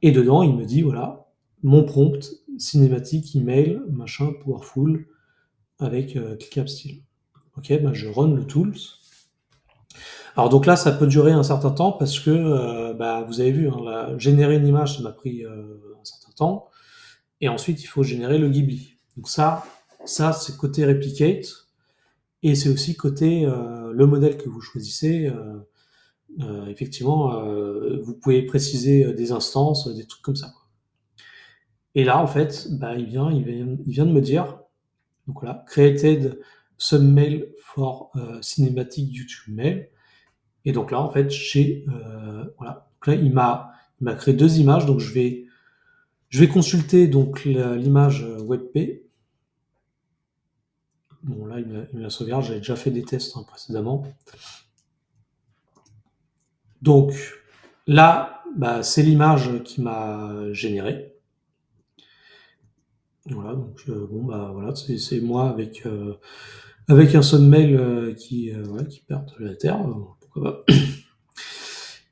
Et dedans, il me dit voilà, mon prompt, cinématique, email, machin, powerful, avec ClickUp Style. Ok, ben je run le tools. Alors donc là, ça peut durer un certain temps parce que vous avez vu, hein, générer une image, ça m'a pris un certain temps. Et ensuite, il faut générer le Ghibli. Donc ça c'est côté replicate. Et c'est aussi côté le modèle que vous choisissez. Effectivement, vous pouvez préciser des instances, des trucs comme ça. Et là, en fait, il vient de me dire, donc voilà, created thumbnail for cinematic YouTube mail. Et donc là, en fait, voilà. Donc là, il m'a créé deux images. Donc je vais consulter donc l'image WebP. Bon là, il me la sauvegarde. J'avais déjà fait des tests précédemment. Donc là, c'est l'image qui m'a généré. Voilà, donc voilà, c'est moi avec un thumbnail qui perd de la terre, pourquoi pas.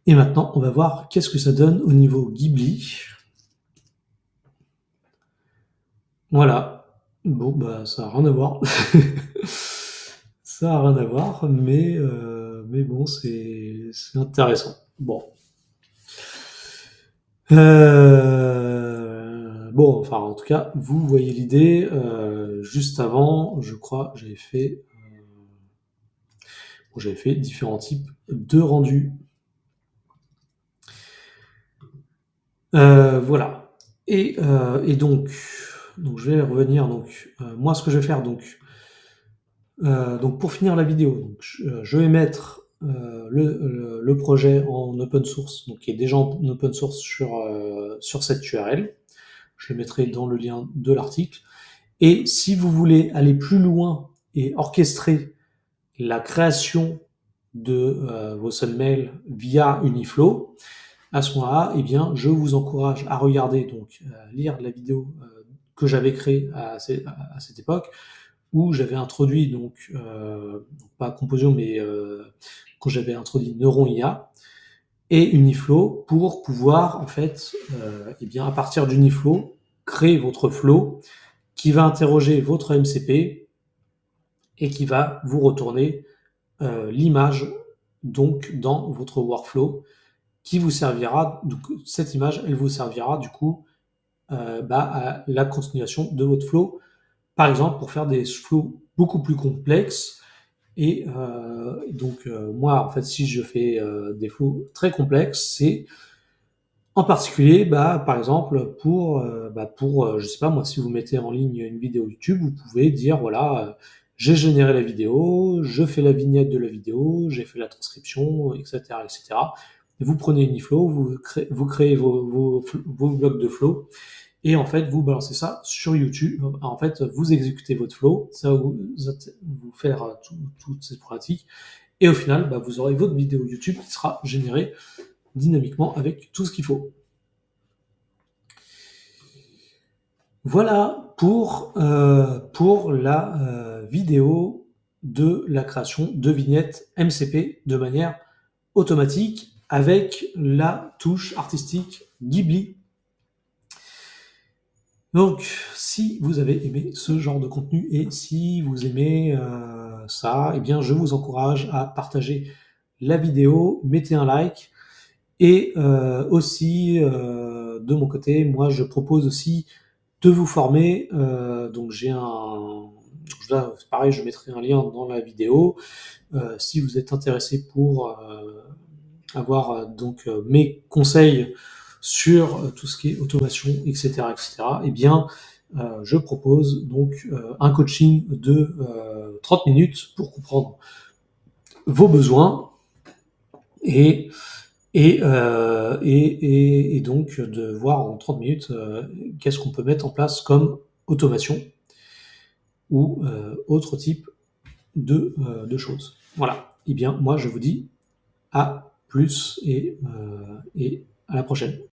Et maintenant, on va voir qu'est-ce que ça donne au niveau Ghibli. Voilà. Bon, ça n'a rien à voir. Ça n'a rien à voir, mais bon, c'est intéressant. Bon. Bon, enfin, en tout cas, vous voyez l'idée. Juste avant, je crois, j'avais fait différents types de rendus. Voilà. Et donc, je vais revenir. Donc, moi, ce que je vais faire, donc pour finir la vidéo, donc, je vais mettre le projet en open source, donc qui est déjà en open source sur cette URL. Je le mettrai dans le lien de l'article. Et si vous voulez aller plus loin et orchestrer la création de vos thumbnails via Uniflow, à ce moment-là, eh bien, je vous encourage à regarder, donc lire la vidéo que j'avais créée à cette époque, où j'avais introduit donc pas Composition, mais quand j'avais introduit Neuron IA et Uniflow pour pouvoir en fait, eh bien, à partir d'Uniflow, créer votre flow qui va interroger votre MCP et qui va vous retourner l'image donc dans votre workflow qui vous servira, donc cette image, elle vous servira du coup à la continuation de votre flow, par exemple pour faire des flows beaucoup plus complexes. Et donc moi, en fait, si je fais des flows très complexes, c'est en particulier, par exemple, pour, je sais pas moi, si vous mettez en ligne une vidéo YouTube, vous pouvez dire, voilà, j'ai généré la vidéo, je fais la vignette de la vidéo, j'ai fait la transcription, etc., etc. vous prenez Uniflow, vous créez vos blocs de flow, et en fait, vous balancez ça sur YouTube. En fait, vous exécutez votre flow, ça va vous faire toutes ces pratiques, et au final, bah, vous aurez votre vidéo YouTube qui sera générée dynamiquement avec tout ce qu'il faut. Voilà pour la vidéo de la création de vignettes MCP de manière automatique avec la touche artistique Ghibli. Donc, si vous avez aimé ce genre de contenu et si vous aimez ça, eh bien, je vous encourage à partager la vidéo, mettez un like, et aussi, de mon côté, moi, je propose aussi de vous former. Donc, là, pareil, je mettrai un lien dans la vidéo. Si vous êtes intéressé pour avoir donc mes conseils sur tout ce qui est automation, etc., eh bien, je propose donc un coaching de 30 minutes pour comprendre vos besoins et donc de voir en 30 minutes qu'est-ce qu'on peut mettre en place comme automation ou autre type de choses. Voilà. Eh bien, moi, je vous dis à plus et à la prochaine.